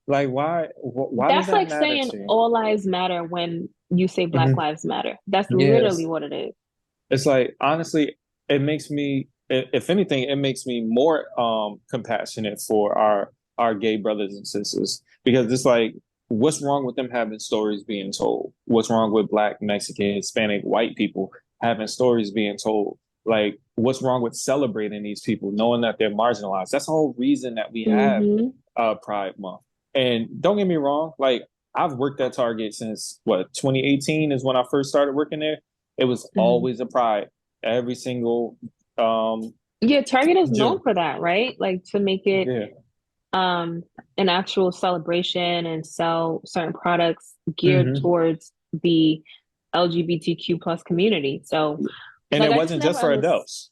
Like why does That's that like matter saying to you? all lives matter when you say Black Mm-hmm. Lives Matter. That's literally Yes, what it is. it's like honestly, it makes me, if anything, it makes me more compassionate for our gay brothers and sisters because it's like, what's wrong with them having stories being told? What's wrong with Black, Mexican, Hispanic, white people having stories being told? Like, what's wrong with celebrating these people, knowing that they're marginalized? That's the whole reason that we have Mm-hmm. Pride Month. And don't get me wrong, like I've worked at Target since what 2018 is when I first started working there. It was Mm-hmm. always a Pride every single um Yeah, Target is known June. for that, right? Like to make it Yeah. um an actual celebration and sell certain products geared Hmm. towards the LGBTQ plus community. So And like it I just wasn't never just for understood. adults.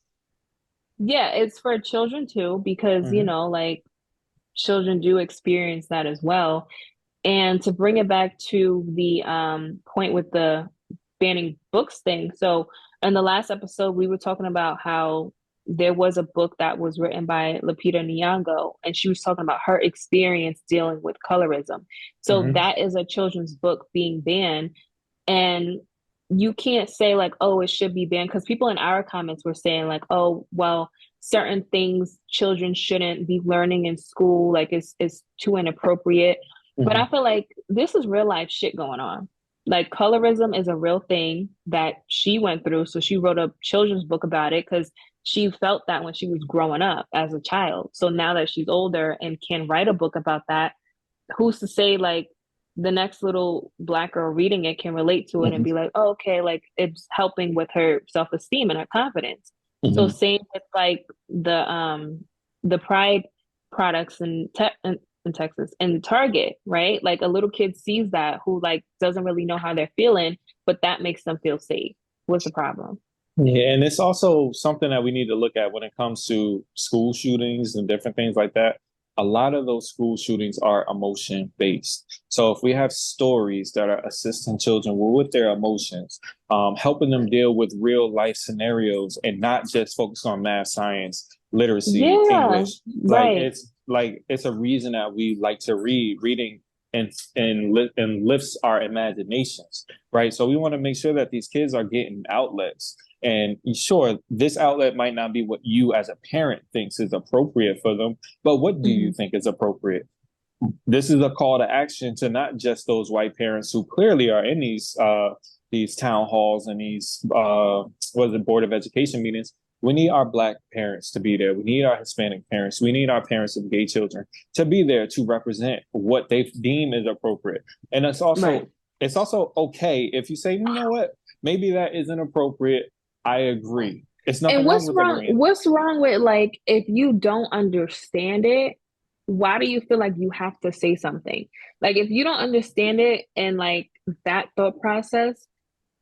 Yeah, it's for children too, because Hmm. like children do experience that as well. And to bring it back to the point with the banning books thing. So in the last episode, we were talking about how there was a book that was written by Lupita Nyong'o, and she was talking about her experience dealing with colorism. So Hmm. that is a children's book being banned, and you can't say like, oh, it should be banned, because people in our comments were saying like, oh, well, certain things children shouldn't be learning in school, like it's too inappropriate. But I Hmm. feel like this is real life shit going on. Like colorism is a real thing that she went through. So she wrote a children's book about it because she felt that when she was growing up as a child. So now that she's older and can write a book about that, who's to say like the next little black girl reading it can relate to it and be Hmm. like, oh, okay, like it's helping with her self-esteem and her confidence. So Hmm. same with like the Pride products in Texas and Target, right? Like a little kid sees that who like doesn't really know how they're feeling, but that makes them feel safe. What's the problem? Yeah, and it's also something that we need to look at when it comes to school shootings and different things like that. A lot of those school shootings are emotion based. So if we have stories that are assisting children with their emotions, helping them deal with real life scenarios and not just focus on math, science, literacy, Yeah, English, right. like it's a reason that we like to read. Reading and lifts our imaginations, right? So we want to make sure that these kids are getting outlets, and sure, this outlet might not be what you as a parent thinks is appropriate for them, but what do you Mhm. think is appropriate? This is a call to action to not just those white parents who clearly are in these town halls and these what is it, board of education meetings. We need our black parents to be there. We need our Hispanic parents. We need our parents of gay children to be there to represent what they deem is appropriate. And Right. it's also okay if you say, you know what, maybe that isn't appropriate. I agree. It's And nothing wrong what's with wrong? agreeing. What's wrong with like if you don't understand it, why do you feel like you have to say something? Like if you don't understand it and like that thought process,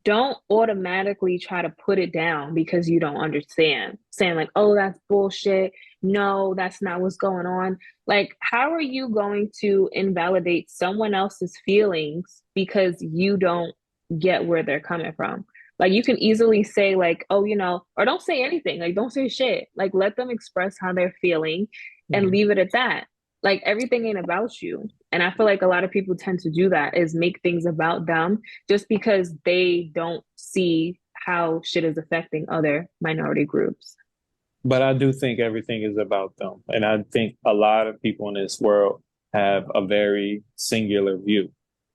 don't automatically try to put it down because you don't understand. Saying like, "Oh, that's bullshit. No, that's not what's going on." Like, how are you going to invalidate someone else's feelings because you don't get where they're coming from? Like, you can easily say like, "Oh, or don't say anything. Like, don't say shit. Like, let them express how they're feeling and Mhm. leave it at that." Like, everything ain't about you. And I feel like a lot of people tend to do that, is make things about them just because they don't see how shit is affecting other minority groups. But I do think everything is about them. And I think a lot of people in this world have a very singular view,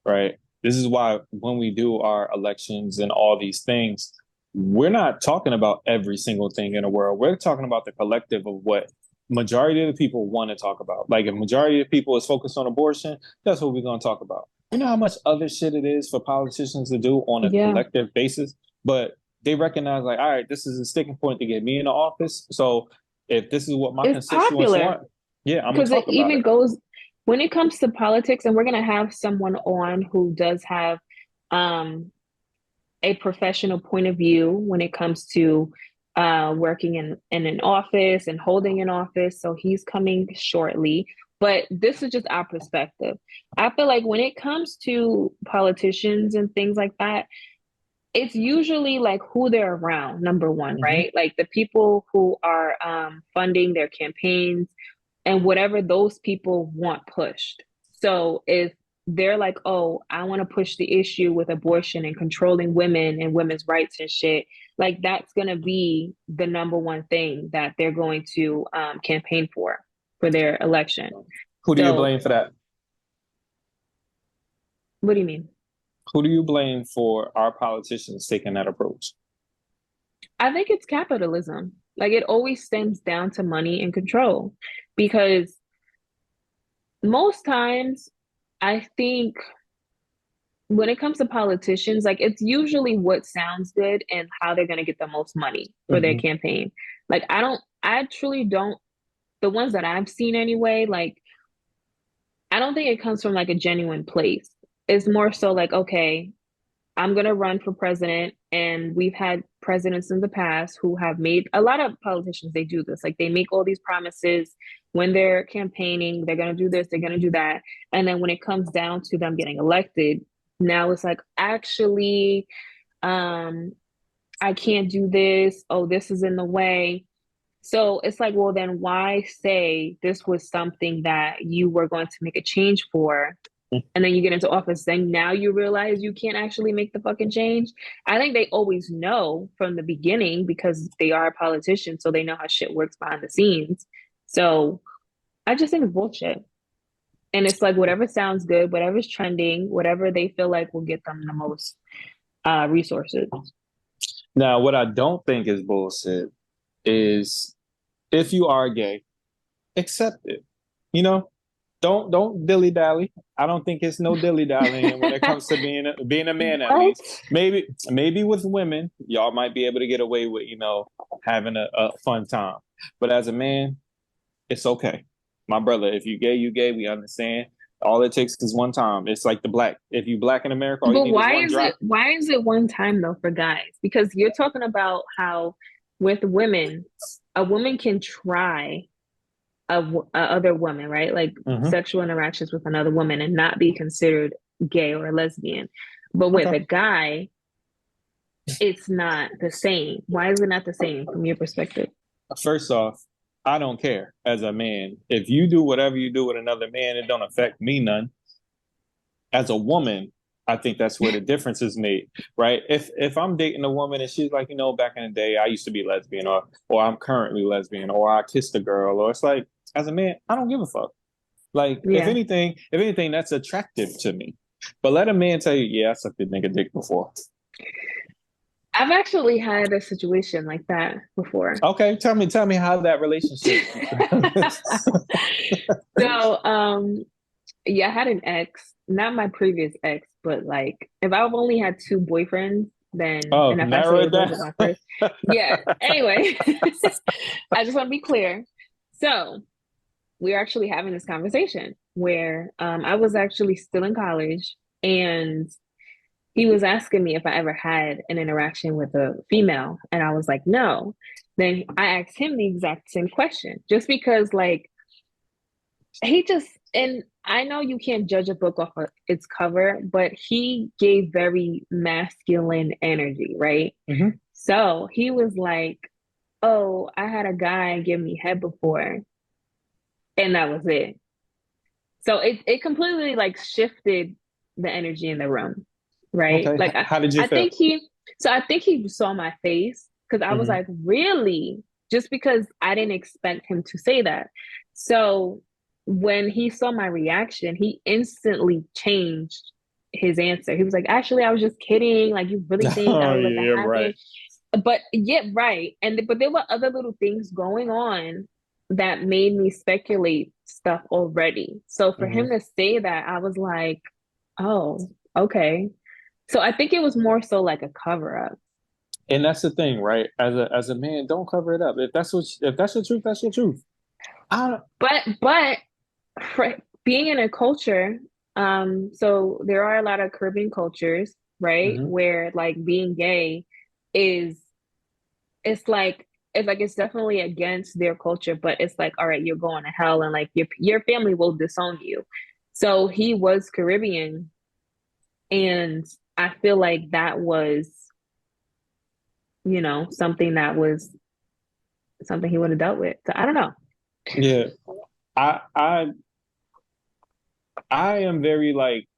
right? This is why when we do our elections and all these things, we're not talking about every single thing in the world. We're talking about the collective of what majority of the people want to talk about. Like if majority of people is focused on abortion, that's what we're going to talk about. You know how much other shit it is for politicians to do on a Yeah, collective basis, but they recognize like, all right, this is a sticking point to get me in the office. So if this is what my it's constituents popular want, yeah, I'm gonna because it talk about even it. goes when it comes to politics, and we're going to have someone on who does have um, a professional point of view when it comes to working in an office and holding an office. So he's coming shortly. But this is just our perspective. I feel like when it comes to politicians and things like that, it's usually like who they're around, number one, Mm-hmm. right? Like the people who are funding their campaigns and whatever those people want pushed. So if they're like, oh, I want to push the issue with abortion and controlling women and women's rights and shit, like that's going to be the number one thing that they're going to campaign for their election. Who do you So, blame for that? what do you mean? Who do you blame for our politicians taking that approach? I think it's capitalism. Like it always stems down to money and control because most times I think when it comes to politicians, like it's usually what sounds good and how they're going to get the most money for their Mm-hmm. campaign. Like I truly don't, the ones that I've seen anyway, like I don't think it comes from like a genuine place. It's more so like, okay, I'm going to run for president. And we've had presidents in the past who have made a lot of politicians, they do this. Like they make all these promises when they're campaigning, they're going to do this, they're going to do that. And then when it comes down to them getting elected, now it's like, actually, I can't do this. Oh, this is in the way. So it's like, well, then why say this was something that you were going to make a change for? And then you get into office, then now you realize you can't actually make the fucking change. I think they always know from the beginning because they are a politician, so they know how shit works behind the scenes. So I just think it's bullshit. And it's like whatever sounds good, whatever's trending, whatever they feel like will get them the most resources. Now, what I don't think is bullshit is if you are gay, accept it. You know, don't dilly dally. I don't think it's no dilly dallying when it comes to being a man. At What? least maybe with women, y'all might be able to get away with having a fun time. But as a man, it's okay. My brother, if you gay, you gay. We understand. All it takes is one time. It's like the black. If you black in America, all you But need is one drop. why is it one time though for guys? Because you're talking about how with women, a woman can try a other woman, right? Like Mm-hmm. sexual interactions with another woman and not be considered gay or lesbian. But with Okay. a guy, it's not the same. Why is it not the same from your perspective? First off, I don't care as a man. If you do whatever you do with another man, it don't affect me none. As a woman, I think that's where the difference is made, right? If I'm dating a woman and she's like, back in the day, I used to be lesbian, or I'm currently lesbian, or I kissed a girl, or it's like, as a man, I don't give a fuck. Like, Yeah. if anything, that's attractive to me. But let a man tell you, yeah, I sucked a nigga dick before. I've actually had a situation like that before. Okay, tell me how that relationship. So, yeah, I had an ex, not my previous ex, but like if I've only had two boyfriends, then Oh, and if I say narrow it it down. wasn't my first, yeah. Anyway, I just want to be clear. So we are actually having this conversation where I was actually still in college and he was asking me if I ever had an interaction with a female, and I was like, no. Then I asked him the exact same question, just because like he just and I know you can't judge a book off of its cover, but he gave very masculine energy, right? Mm-hmm. So he was like, "Oh, I had a guy give me head before, and that was it." So it completely like shifted the energy in the room, right? Okay, Like how did you I feel? think he saw my face because I was Mm-hmm. like, really? Just because I didn't expect him to say that. So when he saw my reaction, he instantly changed his answer. He was like, actually, I was just kidding. Like, you really think I Oh, would let yeah, that you're right. happen? But yeah, right. But there were other little things going on that made me speculate stuff already. So for him Mm-hmm. to say that, I was like, oh, okay. So I think it was more so like a cover up. And that's the thing, right? As a man, don't cover it up. If that's your truth, that's your truth. I don't. But for being in a culture, so there are a lot of Caribbean cultures, right? Mm-hmm. Where like being gay is it's like it's definitely against their culture, but it's like, all right, you're going to hell and like your family will disown you. So he was Caribbean, and I feel like that was, something that was something he would have dealt with. So I don't know. Yeah, I I I am very like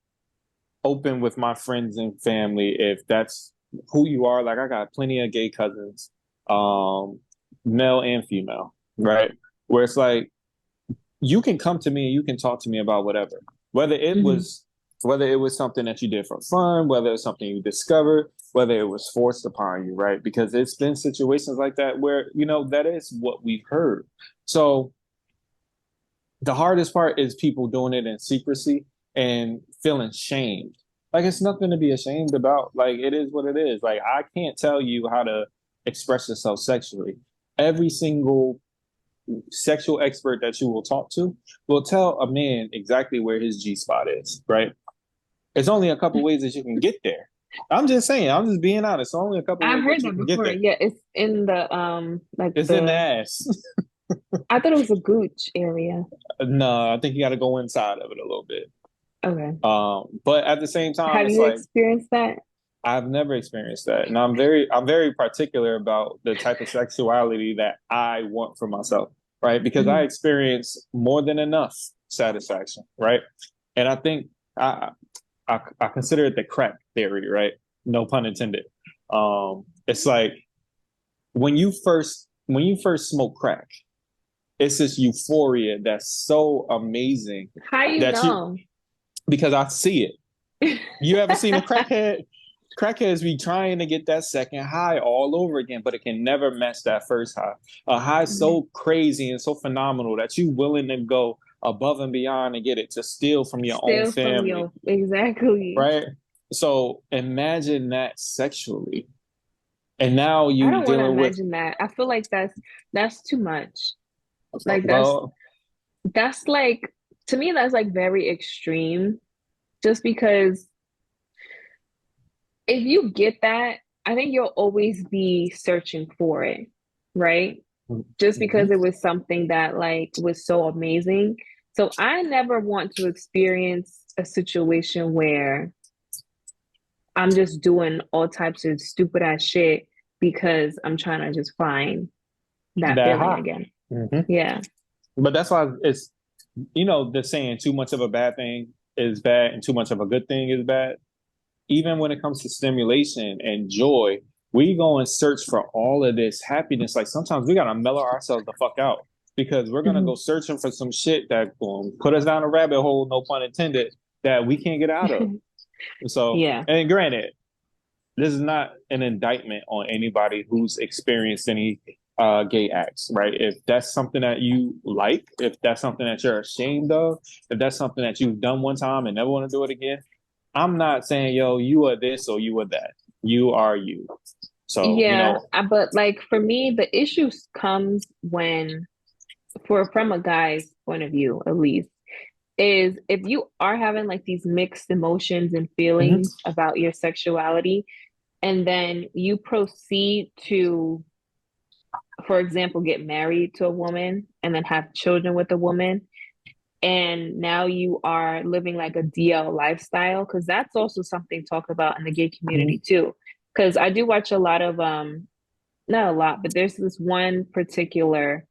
open with my friends and family if that's who you are. Like I got plenty of gay cousins, um, male and female, right? Where it's like you can come to me and you can talk to me about whatever, whether it Hmm. was whether it was something that you did for fun, whether it's something you discovered, whether it was forced upon you, right? Because it's been situations like that where that is what we've heard. So the hardest part is people doing it in secrecy and feeling shamed. Like it's nothing to be ashamed about. Like it is what it is. Like I can't tell you how to express yourself sexually. Every single sexual expert that you will talk to will tell a man exactly where his G spot is, right? It's only a couple ways that you can get there. I'm just saying, I'm just being honest. It's only a couple I've ways heard that you that can get before. there. Yeah, it's in the like It's in the ass. I thought it was a gooch area. No, I think you got to go inside of it a little bit. Okay. But at the same time, Have it's you like experienced that? I've never experienced that, and I'm very particular about the type of sexuality that I want for myself, right? Because I Mhm. experience more than enough satisfaction, right? And I think I I consider it the crack theory, right? No pun intended. It's like when you first smoke crack, it's this euphoria that's so amazing How you that you know? because I see it. You ever seen a crackhead? Crackheads be trying to get that second high all over again, but it can never match that first high. A high so crazy and so phenomenal that you willing to go above and beyond and get it to steal from your own Still from family, your exactly. right? So imagine that sexually. And now I you don't want to dealing with, imagine that. I feel like that's too much. Like well, that's like to me that's like very extreme just because if you get that, I think you'll always be searching for it, right? Just because mhm. it was something that like was so amazing. So I never want to experience a situation where I'm just doing all types of stupid ass shit because I'm trying to just find that That feeling high. again. Mhm. Yeah. But that's why it's, the saying too much of a bad thing is bad and too much of a good thing is bad. Even when it comes to stimulation and joy, we go and search for all of this happiness. Like sometimes we gotta mellow ourselves the fuck out because we're gonna go Mhm. searching for some shit that will put us down a rabbit hole, no pun intended, that we can't get out of. So, Yeah. and granted, this is not an indictment on anybody who's experienced any gay acts, right? If that's something that you like, if that's something that you're ashamed of, if that's something that you've done one time and never want to do it again, I'm not saying, yo, you are this or you are that. You are you. So, Yeah, but like for me, the issue comes when, for from a guy's point of view, at least, is if you are having like these mixed emotions and mhm, feelings about your sexuality, and then you proceed to, for example, get married to a woman and then have children with a woman, and now you are living like a DL lifestyle, because that's also something talked about in the gay mhm, community too. Because I do watch a lot of not a lot, but there's this one particular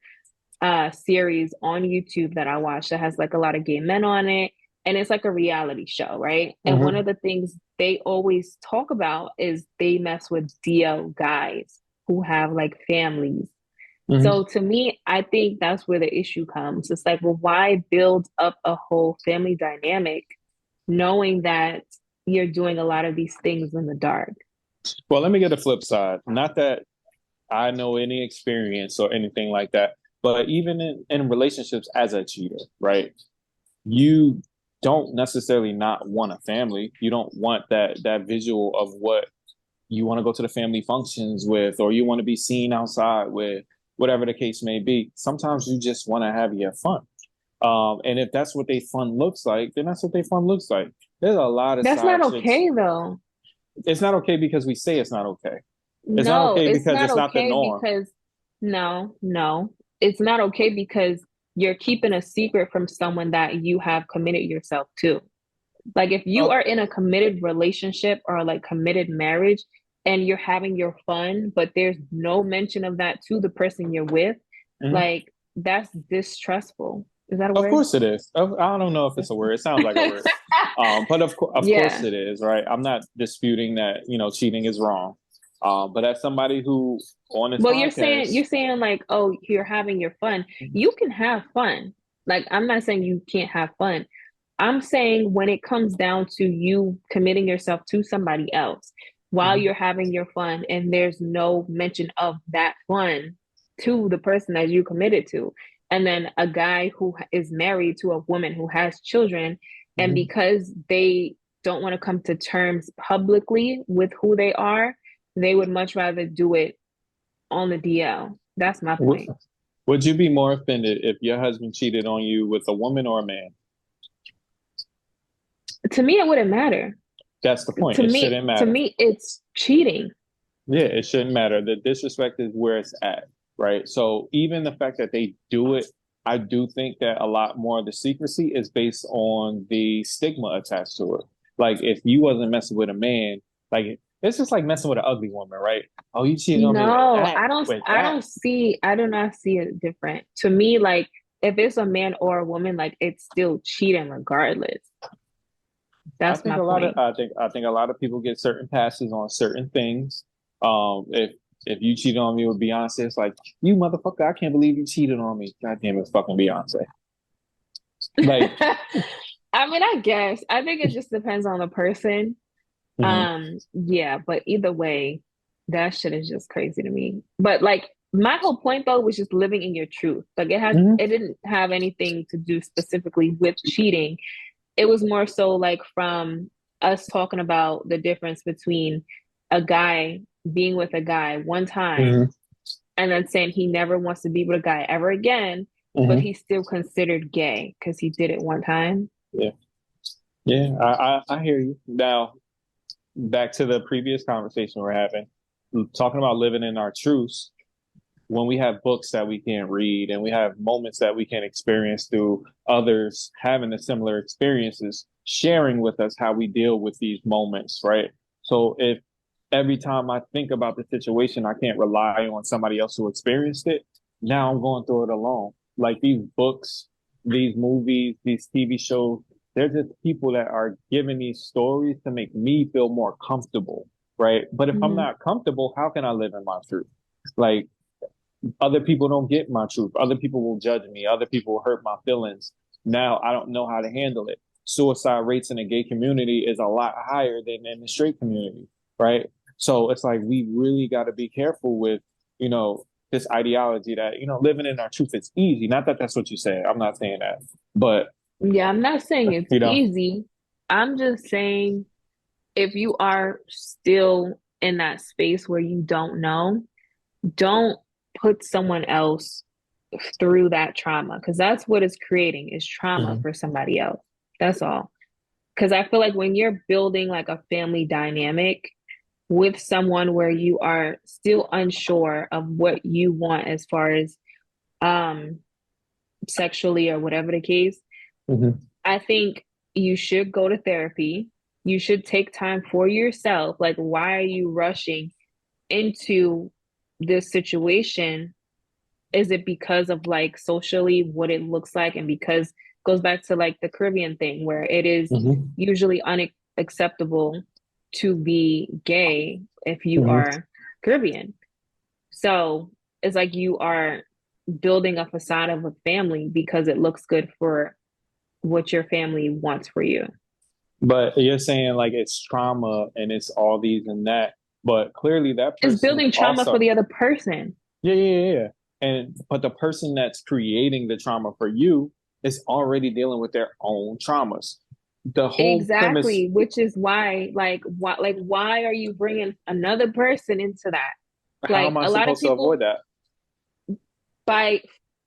series on YouTube that I watch that has like a lot of gay men on it. And it's like a reality show, right? And one mhm, of the things they always talk about is they mess with DL guys who have like families. mhm. So to me, I think that's where the issue comes. It's like, well, why build up a whole family dynamic knowing that you're doing a lot of these things in the dark? Well, let me get a flip side. Not that I know any experience or anything like that, but even in relationships as a cheater, right? You don't necessarily not want a family. You don't want that visual of what you want to go to the family functions with, or you want to be seen outside with, whatever the case may be. Sometimes you just want to have your fun. And if that's what they fun looks like, then that's what they fun looks like. There's a lot of That's not side chicks. okay though. It's not okay because we say it's not okay. It's not No, okay it's because not it's not the okay norm. because no, it's not okay because you're keeping a secret from someone that you have committed yourself to. Like if you Oh, are in a committed relationship or like committed marriage and you're having your fun, but there's no mention of that to the person you're with, mhm. like that's distrustful. Is that a Of word? course it is. I don't know if it's a word. It sounds like a word. But of course Yeah. it is, right? I'm not disputing that, cheating is wrong. But as somebody who on this Well, podcast, you're saying like, oh, you're having your fun. You can have fun. Like I'm not saying you can't have fun. I'm saying when it comes down to you committing yourself to somebody else while mhm, you're having your fun and there's no mention of that fun to the person that you committed to. And then a guy who is married to a woman who has children, and mhm. because they don't want to come to terms publicly with who they are, they would much rather do it on the DL. That's my Would, point. would you be more offended if your husband cheated on you with a woman or a man? To me, it wouldn't matter. That's the point. It shouldn't To matter. me, it's cheating. Yeah, it shouldn't matter. The disrespect is where it's at, right? So even the fact that they do it, I do think that a lot more of the secrecy is based on the stigma attached to it. Like if you wasn't messing with a man, like It's just like messing with an ugly woman, right? Oh, you cheated on me with No, that, with I that. don't see, I do not see it different. To me, like if it's a man or a woman, like it's still cheating regardless. I That's think my a lot of point. I think a lot of people get certain passes on certain things. If you cheated on me with Beyonce, it's like you motherfucker, I can't believe you cheated on me. God damn it, fucking Beyonce. Like, I mean, I guess. I think it just depends on the person. mhm, Yeah, but either way, that shit is just crazy to me. But like my whole point though was just living in your truth. Like mhm, it didn't have anything to do specifically with cheating. It was more so like from us talking about the difference between a guy being with a guy one time mhm, and then saying he never wants to be with a guy ever again, but mhm. he's still considered gay because he did it one time. Yeah, yeah, I hear you. Now, back to the previous conversation we're having, talking about living in our truths. When we have books that we can't read and we have moments that we can experience through others having the similar experiences, sharing with us how we deal with these moments, right? So if every time I think about the situation, I can't rely on somebody else who experienced it, now I'm going through it alone. Like these books, these movies, these TV shows, they're just people that are giving these stories to make me feel more comfortable, right? But if I'm Mm-hmm. not comfortable, how can I live in my truth? Like other people don't get my truth. Other people will judge me. Other people will hurt my feelings. Now I don't know how to handle it. Suicide rates in the gay community is a lot higher than in the straight community, right? So it's like we really got to be careful with, this ideology that, living in our truth is easy. Not that that's what you say. I'm not saying that. But, Yeah, I'm not saying it's you know, easy. I'm just saying if you are still in that space where you don't know, don't put someone else through that trauma because that's what it's creating is trauma Mhm. for somebody else. That's all. Because I feel like when you're building like a family dynamic with someone where you are still unsure of what you want as far as um sexually or whatever the case, Mhm. I think you should go to therapy. You should take time for yourself. Like, why are you rushing into this situation? Is it because of like socially what it looks like? And because it goes back to like the Caribbean thing where it is Mhm. usually unacceptable to be gay if you Mhm. are Caribbean. So it's like you are building a facade of a family because it looks good for what your family wants for you. But you're saying like it's trauma and it's all these and that. But clearly that It's person building trauma for also. the other person. Yeah, yeah, yeah, yeah. And but the person that's creating the trauma for you is already dealing with their own traumas. The whole premise, Exactly, which is why why are you bringing another person into that? how Like am I a lot of supposed to people avoid that? by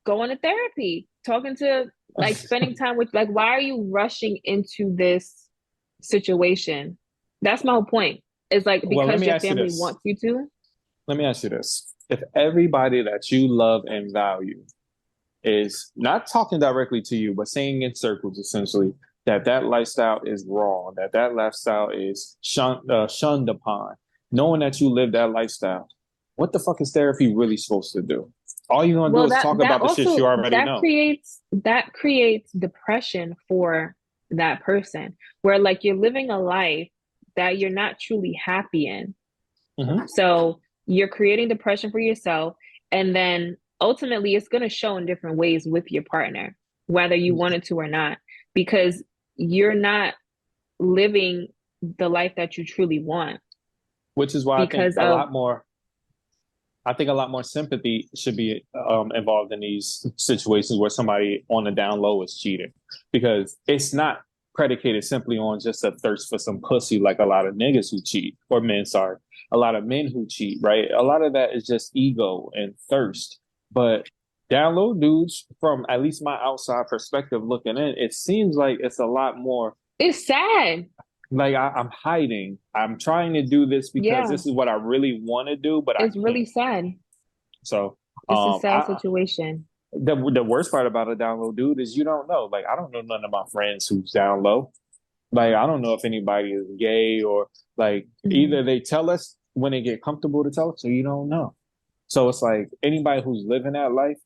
going to therapy, talking to like spending time with like why are you rushing into this situation? That's my whole point. It's like Well, let because me your ask you family this. wants you to. Let me ask you this. If everybody that you love and value is not talking directly to you, but saying in circles essentially that that lifestyle is wrong, that that lifestyle is shunned upon, knowing that you live that lifestyle, what the fuck is therapy really supposed to do? All you're gonna do Well, is talk that about the shit you also already know. that creates depression for that person, where like you're living a life that you're not truly happy in. Mm-hmm. So you're creating depression for yourself, and then ultimately it's going to show in different ways with your partner, whether you wanted to or not, because you're not living the life that you truly want Which is why because of I think a lot more sympathy should be involved in these situations where somebody on the down low is cheating, because it's not predicated simply on just a thirst for some pussy like a lot of niggas who cheat, or men, sorry, a lot of men who cheat, right? A lot of that is just ego and thirst. But down low dudes, from at least my outside perspective looking in, it seems like it's a lot more it's sad. like I'm hiding. I'm trying to do this because Yeah, this is what I really want to do, but I it's really can't. sad. So It's a sad I situation. the worst part about a down low dude is you don't know. Like I don't know none of my friends who's down low. Like, I don't know if anybody is gay or like Mhm. either they tell us when they get comfortable to tell us, or you don't know. So it's like anybody who's living that life,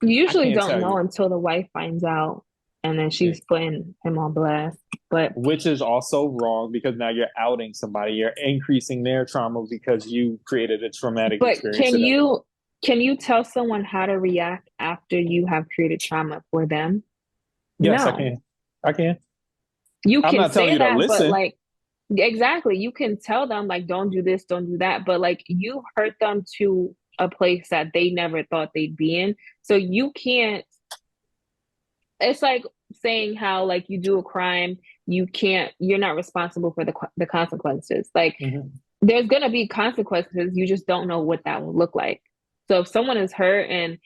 You I usually can't don't tell know you. until the wife finds out, and then she's putting him on blast. But Which is also wrong because now you're outing somebody, you're increasing their trauma because you created a traumatic but experience to them. can you tell someone how to react after you have created trauma for them? Yes, I No. can. I can. You I'm can not telling say you to that, but listen. like exactly, you can tell them like don't do this, don't do that, but like you hurt them to a place that they never thought they'd be in. So you can't it's like saying how like you do a crime, you're not responsible for the consequences. Like Mm-hmm. there's going to be consequences, you just don't know what that will look like. So if someone is hurt and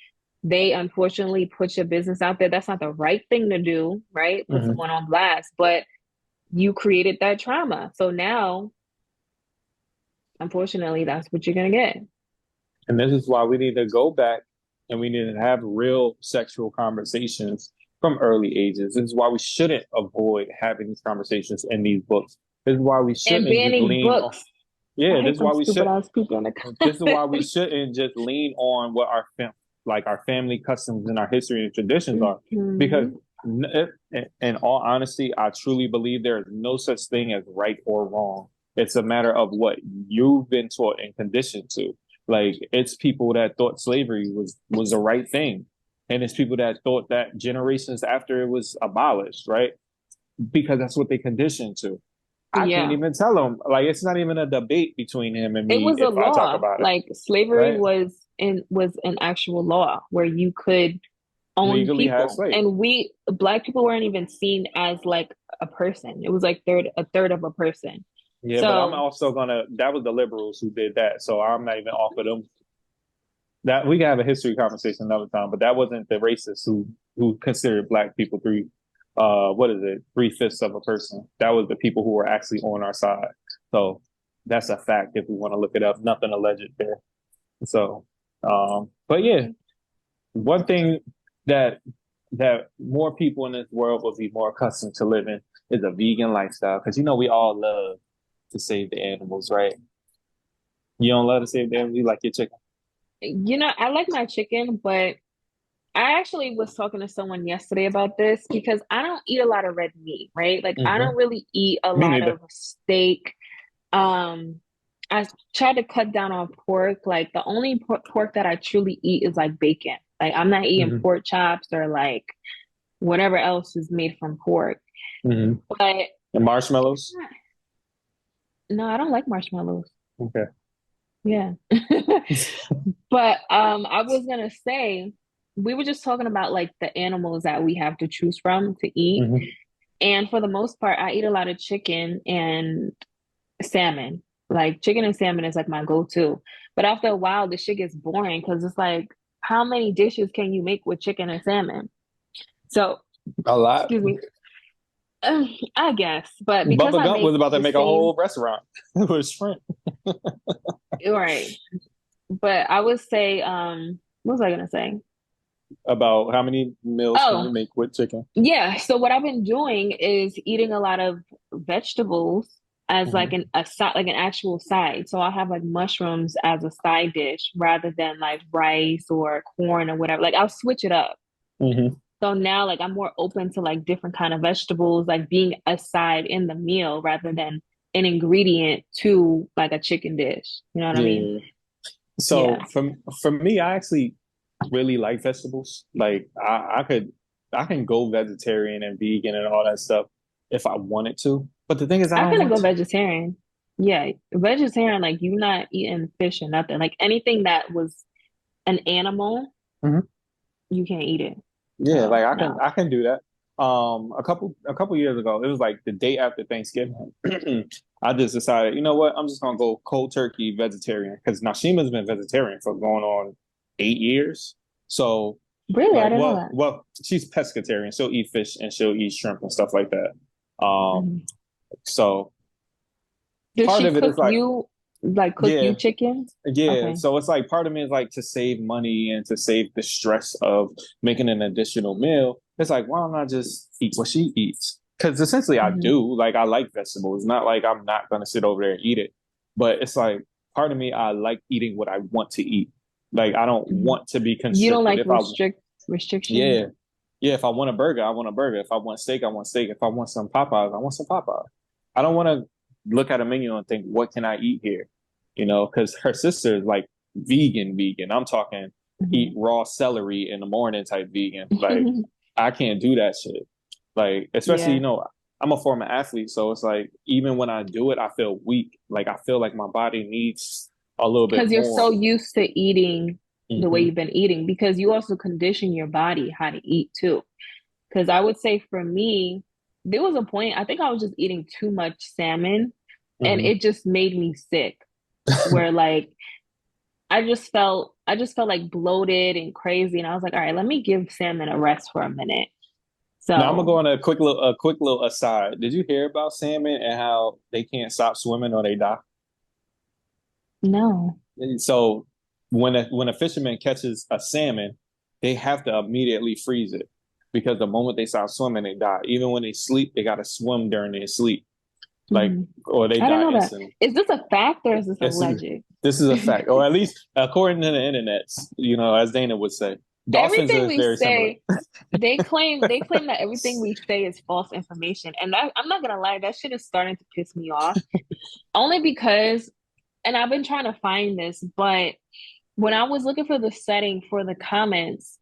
they unfortunately put your business out there, that's not the right thing to do, right? Put Mm-hmm. someone on blast, but you created that trauma. So now, unfortunately, that's what you're going to get. And this is why we need to go back and we need to have real sexual conversations from early ages. This is why we shouldn't avoid having these conversations in these books. This is why we And shouldn't just banning lean on. books. I Yeah, this hate is them why we stupid should. ass people in the This is why comments. we shouldn't just lean on what our like our family customs and our history and traditions are. Because Mhm. in all honesty, I truly believe there is no such thing as right or wrong. It's a matter of what you've been taught and conditioned to. Like it's people that thought slavery was the right thing, and it's people that thought that generations after it was abolished, right? Because that's what they conditioned to. I can't Yeah. even tell him. Like it's not even a debate between him and It me was a if I talk law. about it, Like slavery right? was an actual law where you could own Legally have people. slaves. And we black people weren't even seen as like a person. It was like a third of a person. Yeah, but I'm So also gonna. That was the liberals who did that, so I'm not even off of them. That we can have a history conversation another time, but that wasn't the racists who considered black people three. What is it? 3/5 of a person. That was the people who were actually on our side. So that's a fact if we want to look it up. Nothing alleged there. So, but yeah, one thing that more people in this world will be more accustomed to living is a vegan lifestyle because we all love to save the animals, right? You don't love to save the animals, you like your chicken. I like my chicken, but I actually was talking to someone yesterday about this because I don't eat a lot of red meat, right? Like I Mm-hmm. don't really eat a Me lot neither. of steak. Um, I tried to cut down on pork. Like the only pork that I truly eat is like bacon. Like I'm not eating Mm-hmm. pork chops or like whatever else is made from pork. Mm-hmm. But And marshmallows. no, I don't like marshmallows. Okay. Yeah. But I was gonna say we were just talking about like the animals that we have to choose from to eat. Mm-hmm. And for the most part, I eat a lot of chicken and salmon. Like chicken and salmon is like my go-to. But after a while, the shit gets boring because it's like, how many dishes can you make with chicken and salmon? So, A lot. excuse me, I guess. But because Bubba I Gump was make about to the make a same, whole restaurant with shrimp. right. But I would say, what was I gonna say? About how many meals can you Oh, make with chicken? yeah. So what I've been doing is eating a lot of vegetables as like Mm-hmm. a side, like an actual side. So I'll have like mushrooms as a side dish rather than like rice or corn or whatever. Like I'll switch it up. Mm-hmm. So now like I'm more open to like different kind of vegetables, like being a side in the meal rather than an ingredient to like a chicken dish. You know what I mean? Yeah. So Yeah. for me, I actually really like vegetables. Like I can go vegetarian and vegan and all that stuff if I wanted to. But the thing is I I don't couldn't want go to. vegetarian. Yeah, vegetarian, like you not eating fish or nothing. Like anything that was an animal, Mhm. you can't eat it. Yeah, So like no. I can do that. A couple years ago, it was like the day after Thanksgiving. I just decided, you know what? I'm just gonna go cold turkey vegetarian because Nashima's been vegetarian for going on 8 years. So Really, I like, didn't know that. she's pescatarian. She'll eat fish and she'll eat shrimp and stuff like that. Mhm. So Does part she of it is like, cook yeah, you chicken? yeah. Okay. So it's like part of me is like to save money and to save the stress of making an additional meal. It's like, why don't I just eat what she eats? because essentially I Hmm. do. Like I like vegetables. It's not like I'm not gonna sit over there and eat it. But it's like part of me, I like eating what I want to eat. Like I don't Hmm. want to be You don't constricted. like If I restriction? Yeah. Yeah, if I want a burger, I want a burger. If I want steak, I want steak. If I want some Popeyes, I want some Popeyes. I don't want to look at a menu and think, what can I eat here? Because her sister is like vegan. I'm talking eat Hmm. raw celery in the morning type vegan. Like, I can't do that shit. Like, especially, Yeah, I'm a former athlete. So it's like, even when I do it, I feel weak. Like, I feel like my body needs a little bit because you're more. so used to eating the way Hmm. you've been eating, because you also condition your body how to eat too. Because I would say for me, there was a point, I think I was just eating too much salmon and Hmm. it just made me sick, where like I just felt like bloated and crazy. And I was like, all right, let me give salmon a rest for a minute. Now I'm gonna So go on a quick little aside. Did you hear about salmon and how they can't stop swimming or they die? no. So when a fisherman catches a salmon, they have to immediately freeze it because the moment they stop swimming, they die. Even when they sleep, they gotta swim during their sleep, like Hmm. or they I didn't die know that. instantly. Is this a fact or is this This is alleged? this is a fact, or at least according to the internet. As Dana would say, dolphins Everything is we very similar. say, they claim that everything we say is false information. And I'm not gonna lie, that shit is starting to piss me off. Only because, and I've been trying to find this, but when I was looking for the setting for the comments,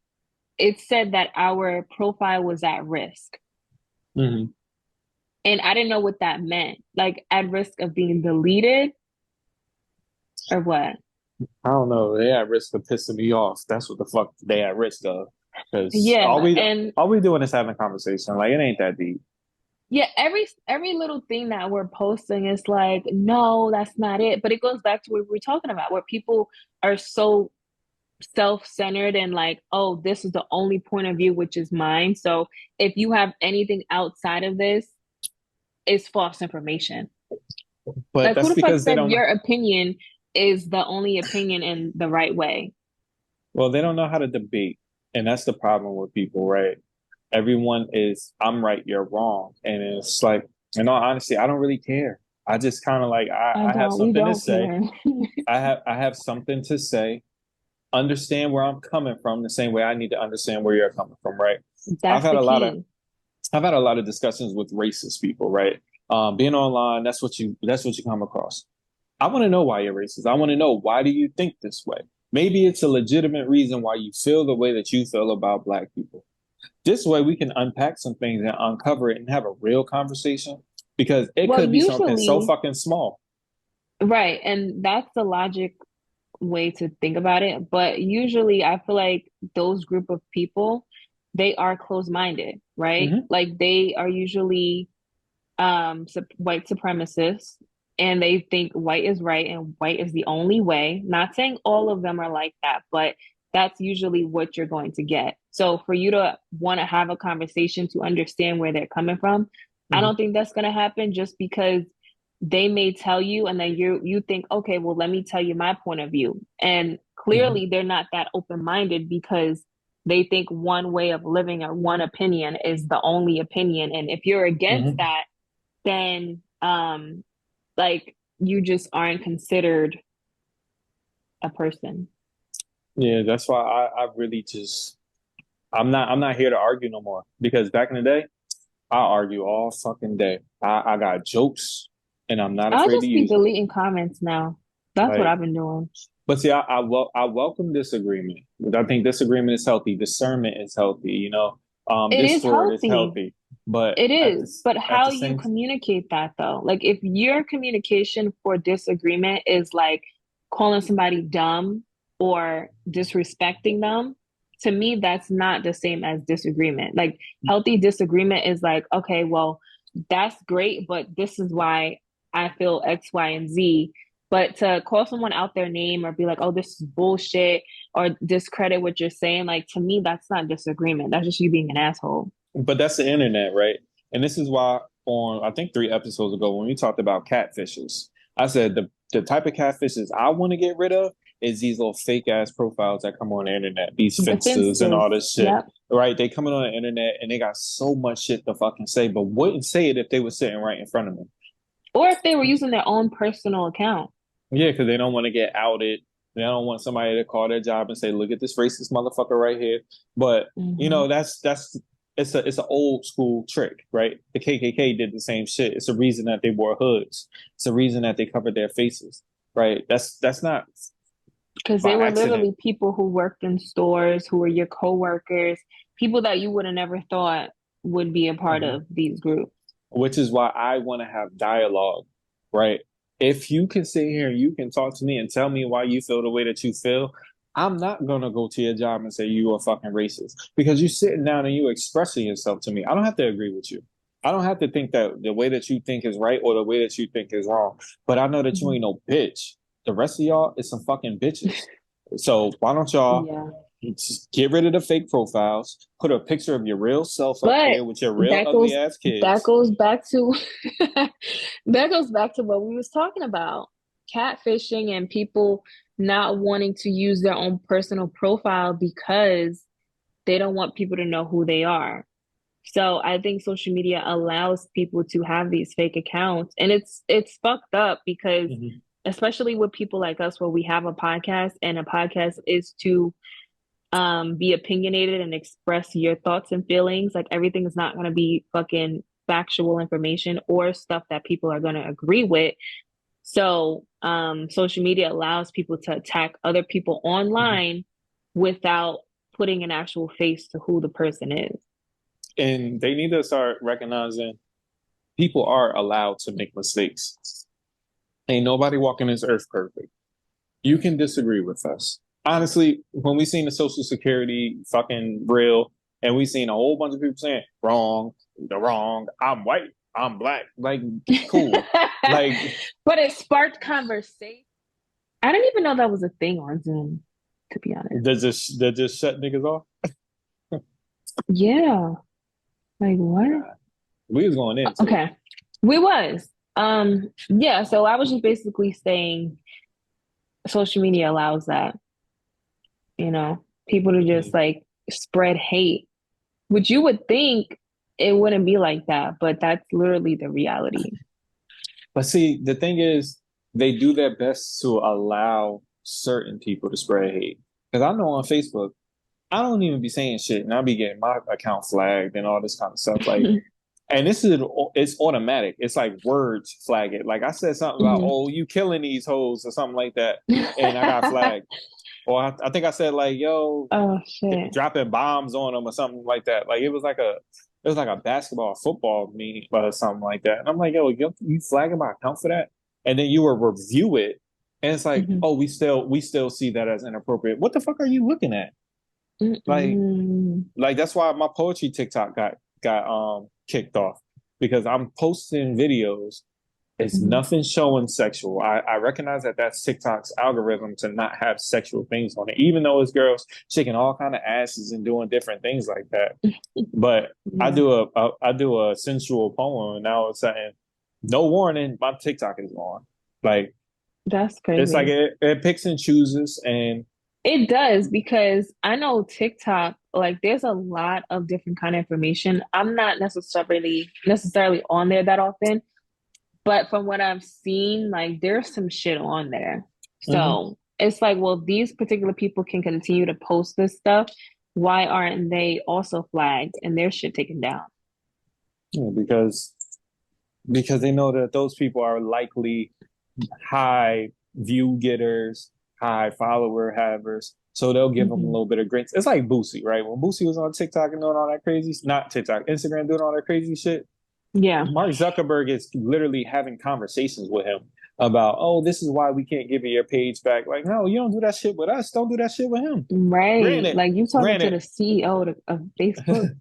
it said that our profile was at risk. Hmm. And I didn't know what that meant. Like at risk of being deleted or what? I don't know. They at risk of pissing me off. That's what the fuck they at risk of. Because all Yeah. we And all we doing is having conversation. Like it ain't that deep. yeah, every little thing that we're posting is like, no, that's not it. But it goes back to what we were talking about, where people are so self-centered and like, oh, this is the only point of view, which is mine. So if you have anything outside of this, it's false information. But Like, who that's the fuck because they said don't know. your opinion is the only opinion in the right way? Well, they don't know how to debate, and that's the problem with people, right? Everyone is I'm right, you're wrong, and it's like, in all honesty, I don't really care. I just kind of like I have We something to don't say. care. I have something to say. Understand where I'm coming from the same way I need to understand where you're coming from, right? I've That's had the a lot of key. I've had a lot of discussions with racist people, right? Being online, that's what you come across. I want to know why you're racist. I want to know why do you think this way. Maybe it's a legitimate reason why you feel the way that you feel about Black people. This way, we can unpack some things and uncover it and have a real conversation because it Well, could be something so usually, fucking small. right, and that's the logic way to think about it. But usually, I feel like those group of people, they are closed-minded, right? Hmm. Like they are usually white supremacists, and they think white is right and white is the only way. Not saying all of them are like that, but that's usually what you're going to get. So for you to want to have a conversation to understand where they're coming from, I Hmm. don't think that's going to happen, just because they may tell you and then you think, okay, well, let me tell you my point of view. And Hmm. clearly they're not that open-minded, because they think one way of living or one opinion is the only opinion. And if you're against Hmm. that, then like you just aren't considered a person. Yeah, that's why I really just I'm not here to argue no more because back in the day, I argue all fucking day. I got jokes and I'm not I'll afraid to just be use them. deleting comments now. That's what Like, I've been doing. but see, I welcome disagreement. I think disagreement is healthy. Discernment is healthy. It is Discord is healthy. healthy. But It at the is. But at how the you same, communicate that though? Like if your communication for disagreement is like calling somebody dumb or disrespecting them, to me that's not the same as disagreement. Like healthy disagreement is like, okay, well, that's great, but this is why I feel X, Y, and Z. But to call someone out their name or be like, oh, this is bullshit, or discredit what you're saying, like to me, that's not disagreement. That's just you being an asshole. but that's the internet, right? And this is why on I think 3 episodes ago when we talked about catfishes, I said the type of catfishes I want to get rid of is these little fake ass profiles that come on the internet, these The fences and fences. all this shit. Yep. Right? They coming on the internet and they got so much shit to fucking say, but wouldn't say it if they were sitting right in front of me. Or if they were using their own personal account. Yeah, because they don't want to get outed. They don't want somebody to call their job and say, "Look at this racist motherfucker right here." But you Hmm. know, that's it's an old school trick, right? The KKK did the same shit. It's a reason that they wore hoods. It's a reason that they covered their faces, right? That's not Because they by were accident. literally people who worked in stores, who were your coworkers, people that you would have never thought would be a part Mhm. of these groups. Which is why I want to have dialogue, right? If you can sit here and you can talk to me and tell me why you feel the way that you feel, I'm not gonna go to your job and say you are fucking racist because you're sitting down and you expressing yourself to me. I don't have to agree with you. I don't have to think that the way that you think is right or the way that you think is wrong. But I know that you Mhm. ain't no bitch. The rest of y'all is some fucking bitches. So why don't y'all Yeah. just get rid of the fake profiles, put a picture of your real self up But there with your real that ugly goes ass that kids. goes back to that goes back to what we was talking about. Catfishing and people not wanting to use their own personal profile because they don't want people to know who they are. So I think social media allows people to have these fake accounts, and it's fucked up because Mhm. especially with people like us where we have a podcast and a podcast is to be opinionated and express your thoughts and feelings. Like everything is not going to be fucking factual information or stuff that people are going to agree with. So social media allows people to attack other people Mhm. online without putting an actual face to who the person is. And they need to start recognizing people are allowed to make mistakes. Ain't nobody walking this earth perfect. You can disagree with us. Honestly, when we seen the social security fucking real and we seen a whole bunch of people saying wrong, the wrong, I'm white, I'm black, like cool. Like But it sparked conversation. I didn't even know that was a thing on Zoom, to be honest. they just shut niggas off. Yeah. Like what? God, we was going into it. Okay. We was. Yeah, so I was just basically saying social media allows that, people to just Mhm. like spread hate, which you would think it wouldn't be like that, but that's literally the reality. But see, the thing is, they do their best to allow certain people to spread hate. Because I know on Facebook, I don't even be saying shit, and I be getting my account flagged and all this kind of stuff. Like, and this is it's automatic. It's like words flag it. Like I said something about, Mhm. oh, you killing these hoes or something like that, and I got flagged. Or I think I said like, yo, Oh shit. dropping bombs on them or something like that. Like it was like a basketball football meeting or something like that. And I'm like, yo, you flagging my account for that? And then you will review it, and it's like, Mhm. oh, we still see that as inappropriate. What the fuck are you looking at? Like Mm-mm. like that's why my poetry TikTok got kicked off because I'm posting videos. It's Mhm. nothing showing sexual. I recognize that that's TikTok's algorithm to not have sexual things on it, even though it's girls shaking all kind of asses and doing different things like that. But I Yeah, do a sensual poem, and now it's saying, no warning, my TikTok is on. Like that's it's like crazy. it picks and chooses, and It does because I know TikTok, like there's a lot of different kind of information. I'm not necessarily on there that often, but from what I've seen, like there's some shit on there. mhm. So it's like, well, these particular people can continue to post this stuff. Why aren't they also flagged and their shit taken down? Yeah, because they know that those people are likely high view getters, high follower havers. So they'll give them a Hmm. little bit of grins. It's like Boosie, right? When Boosie was on TikTok and doing all that crazy, not TikTok, Instagram doing all that crazy shit. Yeah. Mark Zuckerberg is literally having conversations with him about, oh, this is why we can't give you your page back. Like, no, you don't do that shit with us. Don't do that shit with him. Right. Granted, Like you talking to granted, the CEO of Facebook.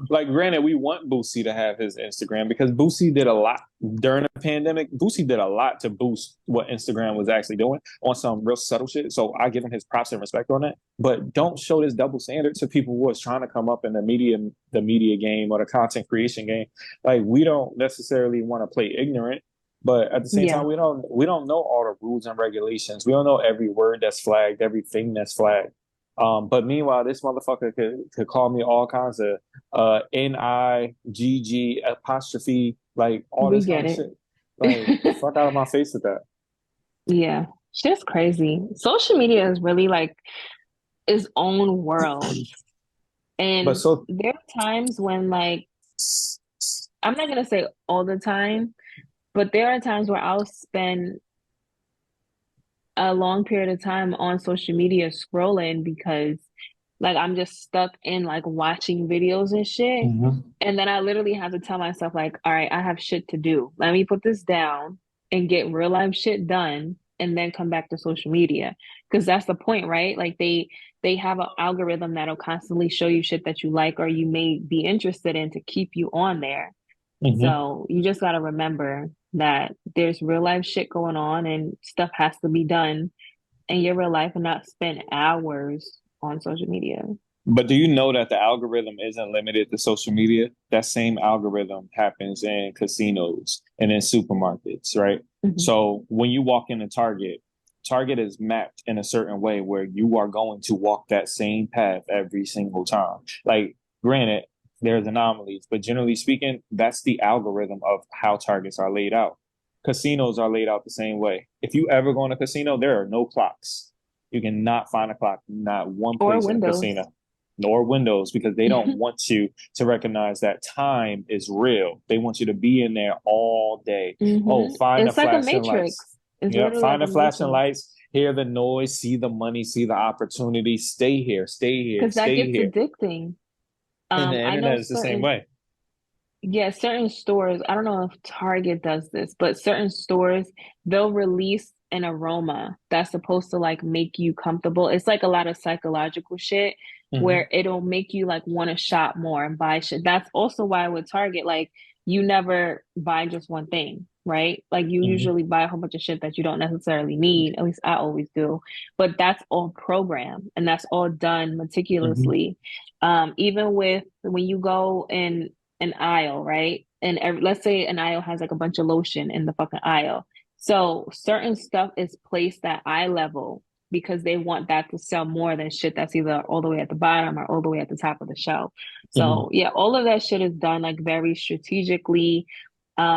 like granted, we want Boosie to have his Instagram because Boosie did a lot during the pandemic. Boosie did a lot to boost what Instagram was actually doing on some real subtle shit. So I give him his props and respect on that. But don't show this double standard to people who are trying to come up in the media game or the content creation game. Like we don't necessarily want to play ignorant. But at the same Yeah, time, we don't know all the rules and regulations. We don't know every word that's flagged, everything that's flagged. But meanwhile, this motherfucker could call me all kinds of NIGG apostrophe, like all we this kind get of it. shit. Like the fuck out of my face with that. Yeah, just crazy. Social media is really like its own world. But And so there are times when like I'm not gonna say all the time, but there are times where I'll spend a long period of time on social media scrolling because like I'm just stuck in like watching videos and shit. Mhm. And then I literally have to tell myself, like, all right, I have shit to do. Let me put this down and get real life shit done and then come back to social media. Because that's the point, right? Like they have an algorithm that'll constantly show you shit that you like or you may be interested in to keep you on there. Mhm. So you just got to remember that there's real life shit going on and stuff has to be done in your real life and not spend hours on social media. But do you know that the algorithm isn't limited to social media? That same algorithm happens in casinos and in supermarkets, right? Mhm. So when you walk into Target, Target is mapped in a certain way where you are going to walk that same path every single time. Like, granted, there's anomalies, but generally speaking, that's the algorithm of how targets are laid out. Casinos are laid out the same way. If you ever go in a casino, there are no clocks. You cannot find a clock, not one Or place in a Windows. casino nor windows because they don't want you to recognize that time is real. They want you to be in there all day. Oh, find the It's like a flashing lights. matrix. It's Yep, literally like find a the flashing matrix lights, hear the noise, see the money, see the opportunity. Stay here, stay here, because that stay gets here. addicting. And the I know internet is the same certain, way. yeah, certain stores, I don't know if Target does this, but certain stores, they'll release an aroma that's supposed to like make you comfortable. It's like a lot of psychological shit Mm-hmm. where it'll make you like want to shop more and buy shit. That's also why with Target, like you never buy just one thing, right? Like you Mm-hmm. usually buy a whole bunch of shit that you don't necessarily need. At least I always do. But that's all programmed and that's all done Mm-hmm. meticulously. Even with when you go in an aisle, right? And let's say an aisle has like a bunch of lotion in the fucking aisle. So certain stuff is placed at eye level because they want that to sell more than shit that's either all the way at the bottom or all the way at the top of the shelf. Mm-hmm. So yeah, all of that shit is done like very strategically,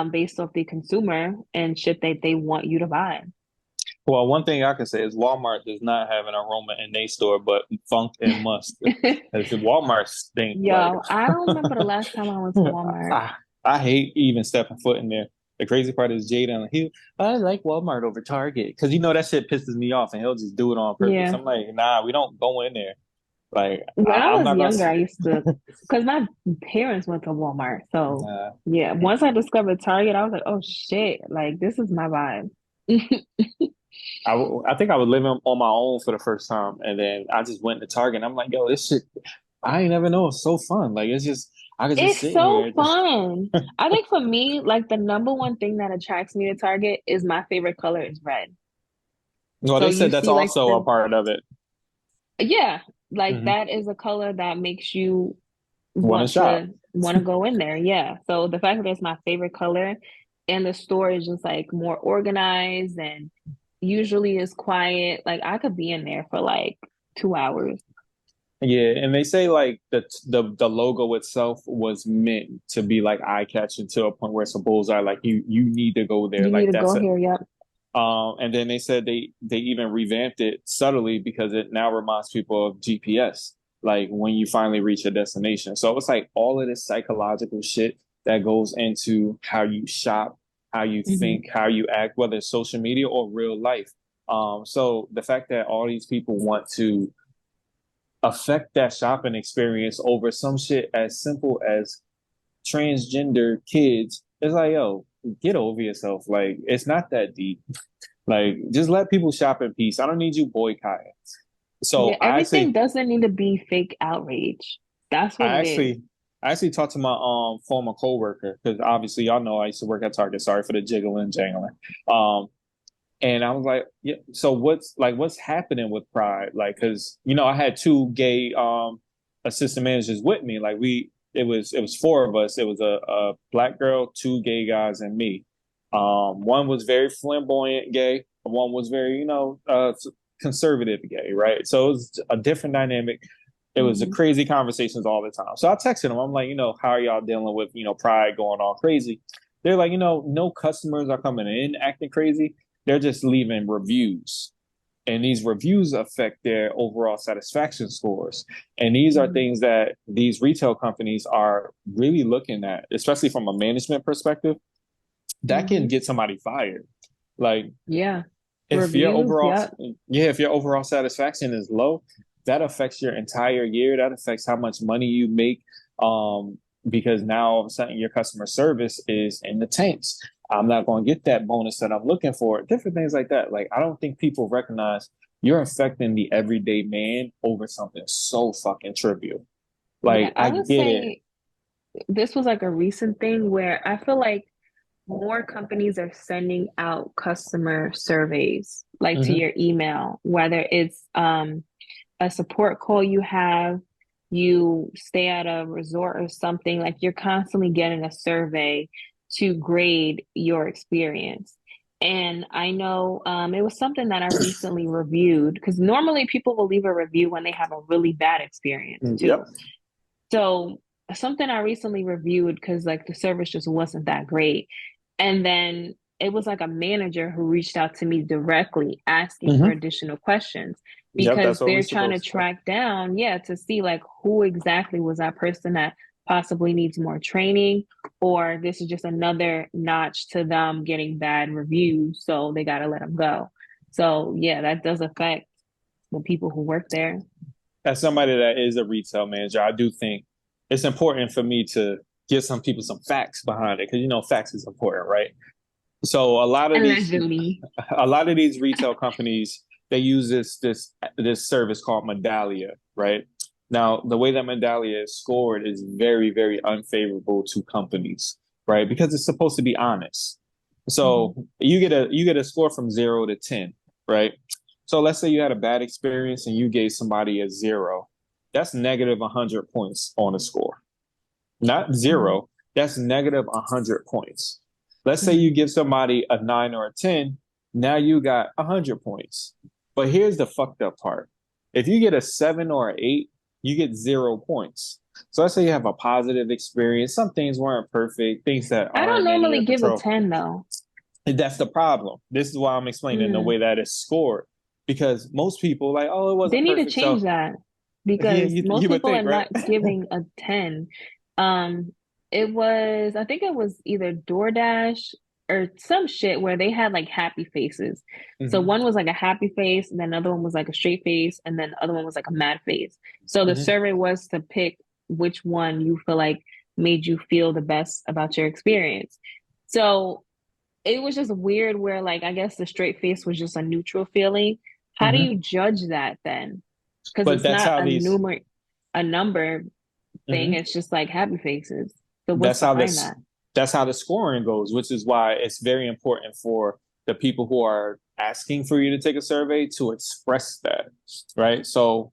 based off the consumer and shit that they want you to buy. Well, one thing I can say is Walmart does not have an aroma in their store, but funk and must. Because Walmart stink. Like, Yo, I don't remember the last time I went to Walmart. I, I hate even stepping foot in there. The crazy part is Jaden. I like Walmart over Target because you know that shit pisses me off, and he'll just do it on purpose. Yeah. I'm like, nah, we don't go in there. Like, When I I'm was not gonna. younger, I used to, because my parents went to Walmart. So, Nah. yeah, once I discovered Target, I was like, oh shit, like this is my vibe. I think I was living on my own for the first time, and then I just went to Target. And I'm like, yo, this shit. I ain't never know it's so fun. Like, it's just I could just It's sit so here. fun. I think for me, like the number one thing that attracts me to Target is my favorite color is red. Well, So they you said that's see like also a the, part of it. yeah, like Hmm. that is a color that makes you Want to want shop? to want to go in there. Yeah. So the fact that it's my favorite color and the store is just like more organized and usually is quiet, like I could be in there for like 2 hours. Yeah, and they say like the logo itself was meant to be like eye catching to a point where it's a bullseye. Like you need to go there. You need Like to that's go a here. Yep. and then they said they even revamped it subtly because it now reminds people of GPS. Like when you finally reach a destination. So it's like all of this psychological shit that goes into how you shop, how you Hmm. think, how you act, whether it's social media or real life. So the fact that all these people want to affect that shopping experience over some shit as simple as transgender kids. It's like, yo, get over yourself. Like, it's not that deep. Like, just let people shop in peace. I don't need you boycotting. So Yeah, everything doesn't need to be fake outrage. That's what I it is. actually, I actually talked to my former coworker because obviously y'all know I used to work at Target. Sorry for the jiggling, jangling. Um, And I was like, yeah, so what's happening with Pride? Like, cause I had two gay assistant managers with me. Like it was four of us. It was a black girl, two gay guys, and me. One was very flamboyant gay, one was very, conservative gay, right? So it was a different dynamic. It was a Hmm. crazy conversations all the time. So I texted them. I'm like, how are y'all dealing with, pride going all crazy? They're like, no customers are coming in acting crazy. They're just leaving reviews. And these reviews affect their overall satisfaction scores. And these are Hmm. things that these retail companies are really looking at, especially from a management perspective. That can Hmm. get somebody fired. Like Yeah. if your Reviews. overall, Yep. yeah, if your overall satisfaction is low, that affects your entire year. That affects how much money you make. Because now all of a sudden your customer service is in the tanks. I'm not going to get that bonus that I'm looking for. Different things like that. Like I don't think people recognize you're affecting the everyday man over something so fucking trivial. Yeah. Like I I would get it. say this was like a recent thing where I feel like more companies are sending out customer surveys, like to Mm-hmm. your email, whether it's a support call you have, you stay at a resort or something, like you're constantly getting a survey to grade your experience. And I know it was something that I recently reviewed because normally people will leave a review when they have a really bad experience Yep. too. So something I recently reviewed because like the service just wasn't that great. And then it was like a manager who reached out to me directly asking for Mm-hmm. additional questions Yep. That's because what we're they're trying to supposed to. track down, yeah, to see like who exactly was that person that possibly needs more training, or this is just another notch to them getting bad reviews, so they got to let them go. So, yeah, that does affect the people who work there. As somebody that is a retail manager, I do think it's important for me to give some people some facts behind it because facts is important, right? So Allegedly. a lot of these retail companies they use this service called Medallia, right? Now the way that Medallia is scored is very very unfavorable to companies, right? Because it's supposed to be honest. Mhm. So you get a score from 0 to 10, right? So let's say you had a bad experience and you gave somebody a 0. That's negative 100 points on a score. Not Mhm. 0. That's negative 100 points. Let's say you Mhm. give somebody a 9 or a 10. Now you got 100 points. But here's the fucked up part. If you get a 7 or an 8, you get 0 points. So let's say you have a positive experience. Some things weren't perfect, things that I don't aren't in your normally give a control. 10 though. And that's the problem. This is why I'm explaining the Mm. way that it's scored. Because most people like, oh, it They wasn't need to perfect. change So that yeah, because you most would people are think, right? not giving a 10. Um, I think it was either DoorDash or some shit where they had like happy faces. So Mm-hmm. one was like a happy face, and then another one was like a straight face, and then the other one was like a mad face. So the Mm-hmm. survey was to pick which one you feel like made you feel the best about your experience. So it was just weird where like I guess the straight face was just a neutral feeling. How do Mm-hmm. you judge that then? Because But it's that's not how these. a number thing. Mhm. It's just like happy faces. So what's That's how behind this that? that's how the scoring goes, which is why it's very important for the people who are asking for you to take a survey to express that, right? So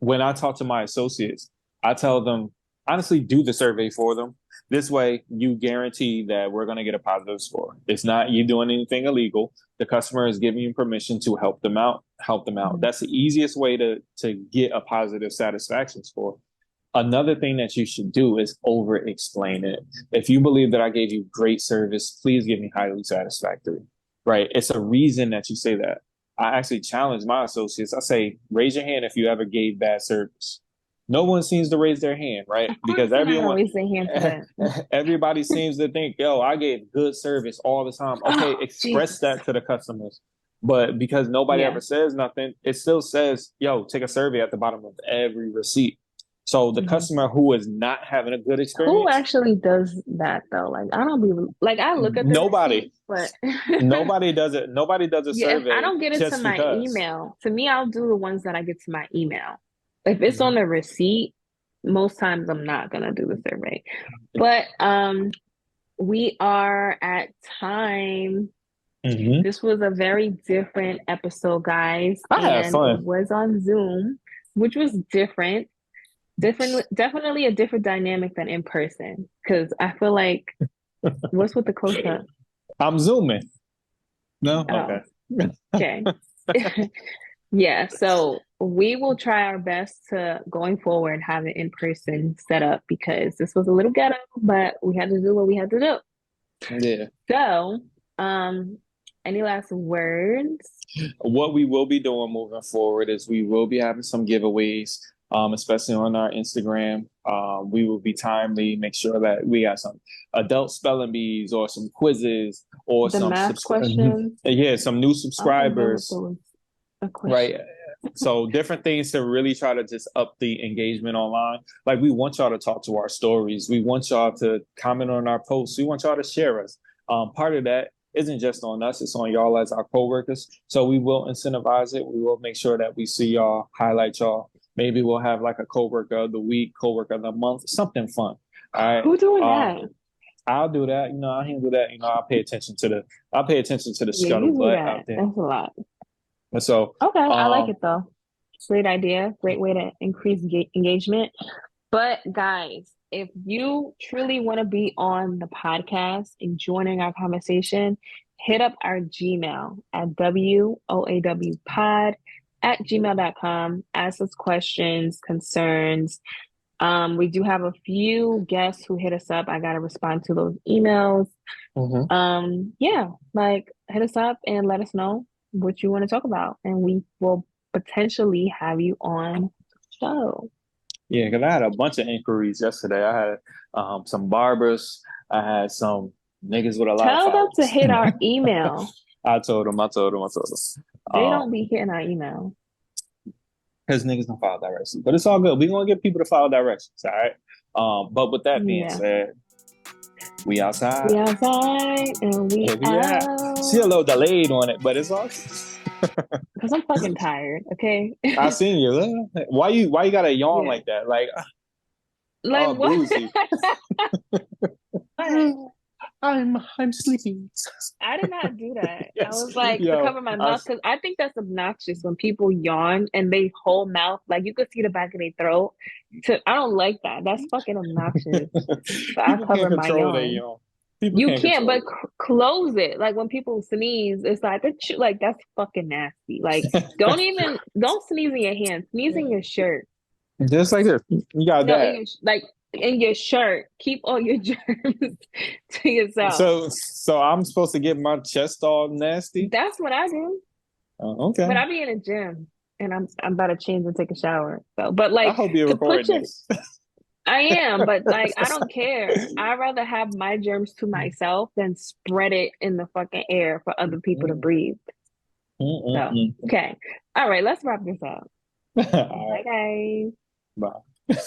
when I talk to my associates, I tell them honestly do the survey for them. This way, you guarantee that we're going to get a positive score. It's not you doing anything illegal. The customer is giving you permission to help them out. Help them out. Mhm. That's the easiest way to get a positive satisfaction score. Another thing that you should do is over explain it. If you believe that I gave you great service, please give me highly satisfactory. Right? It's a reason that you say that. I actually challenge my associates. I say, raise your hand if you ever gave bad service. No one seems to raise their hand, right? Of course Because they're not gonna raise their hand for that. everybody seems to think, yo, I gave good service all the time. Okay, Oh, express Jesus. that to the customers. But because nobody Yeah. ever says nothing, it still says, yo, take a survey at the bottom of every receipt. So the Mhm. customer who is not having a good Who experience, actually does that though? Like I don't be like I look at the nobody, receipts, but nobody does it. Nobody does a yeah, if I survey don't get it to just my because. email, to me, I'll do the ones that I get to my email. If it's on Mhm. the receipt, most times I'm not gonna do the survey. But we are at time. Mhm. This was a very different episode, guys, I had and it fun. was on Zoom, which was different. Different, definitely a different dynamic than in person. Because I feel like, what's with the close up? I'm zooming. No? Oh, Okay. okay. Yeah, so we will try our best to going forward have an in-person setup because this was a little ghetto, but we had to do what we had to do. Yeah. So, um, any last words? What we will be doing moving forward is we will be having some giveaways, especially on our Instagram. We will be timely, make sure that we got some adult spelling bees or some quizzes or The some math questions. yeah, some new I forgot what subscribers, those a question. right? So different things to really try to just up the engagement online. Like we want y'all to talk to our stories. We want y'all to comment on our posts. We want y'all to share us. Part of that isn't just on us, it's on y'all as our coworkers. So we will incentivize it. We will make sure that we see y'all, highlight y'all. Maybe we'll have like a coworker of the week, coworker of the month, something fun. All right. Who doing that? I'll do that. I'll handle that. I'll pay attention to the Yeah, you do scuttlebutt out that. there. That's a lot. And so Okay, I like um it though. Great idea. Great way to increase engagement. But guys, if you truly want to be on the podcast and joining our conversation, hit up our Gmail at woawpod@gmail.com. Ask us questions, concerns. We do have a few guests who hit us up. I gotta respond to those emails. mhm. Yeah, like hit us up and let us know what you want to talk about, and we will potentially have you on the show. Yeah, because I had a bunch of inquiries yesterday. I had some barbers. I had some niggas with a lot of Tell them to followers. hit our email. I told them. They don't be hitting our email. Because niggas don't follow directions. But it's all good. We're going to get people to follow directions, all right? But with that being Yeah. said, we outside. We outside and we Here we at. See a out. little delayed on it, but it's all. Because I'm fucking tired, okay? I seen you. Why you got to yawn Yeah. like that? Like, Like oh, what? boozy. I'm sleepy. I did not do that. I Yes. was like to Yo, cover my mouth because I think that's obnoxious when people yawn and they whole mouth, like you could see the back of their throat. I don't like that. That's fucking obnoxious. So I people can't cover my control their yawn. yawn. People You can't can't, control but close it. Like when people sneeze, it's like that's fucking nasty. Like don't sneeze in your hand. Sneeze in your shirt. Just like this. You got No, that. like in your shirt. Keep all your germs to yourself. So I'm supposed to get my chest all nasty. That's what I do. Okay. But I be in a gym and I'm about to change and take a shower. So, but I like hope you're to put recording your this. I am, but like I don't care. I'd rather have my germs to myself than spread it in the fucking air for other people to breathe. So, okay. All right, let's wrap this up. All Bye right. guys. Bye.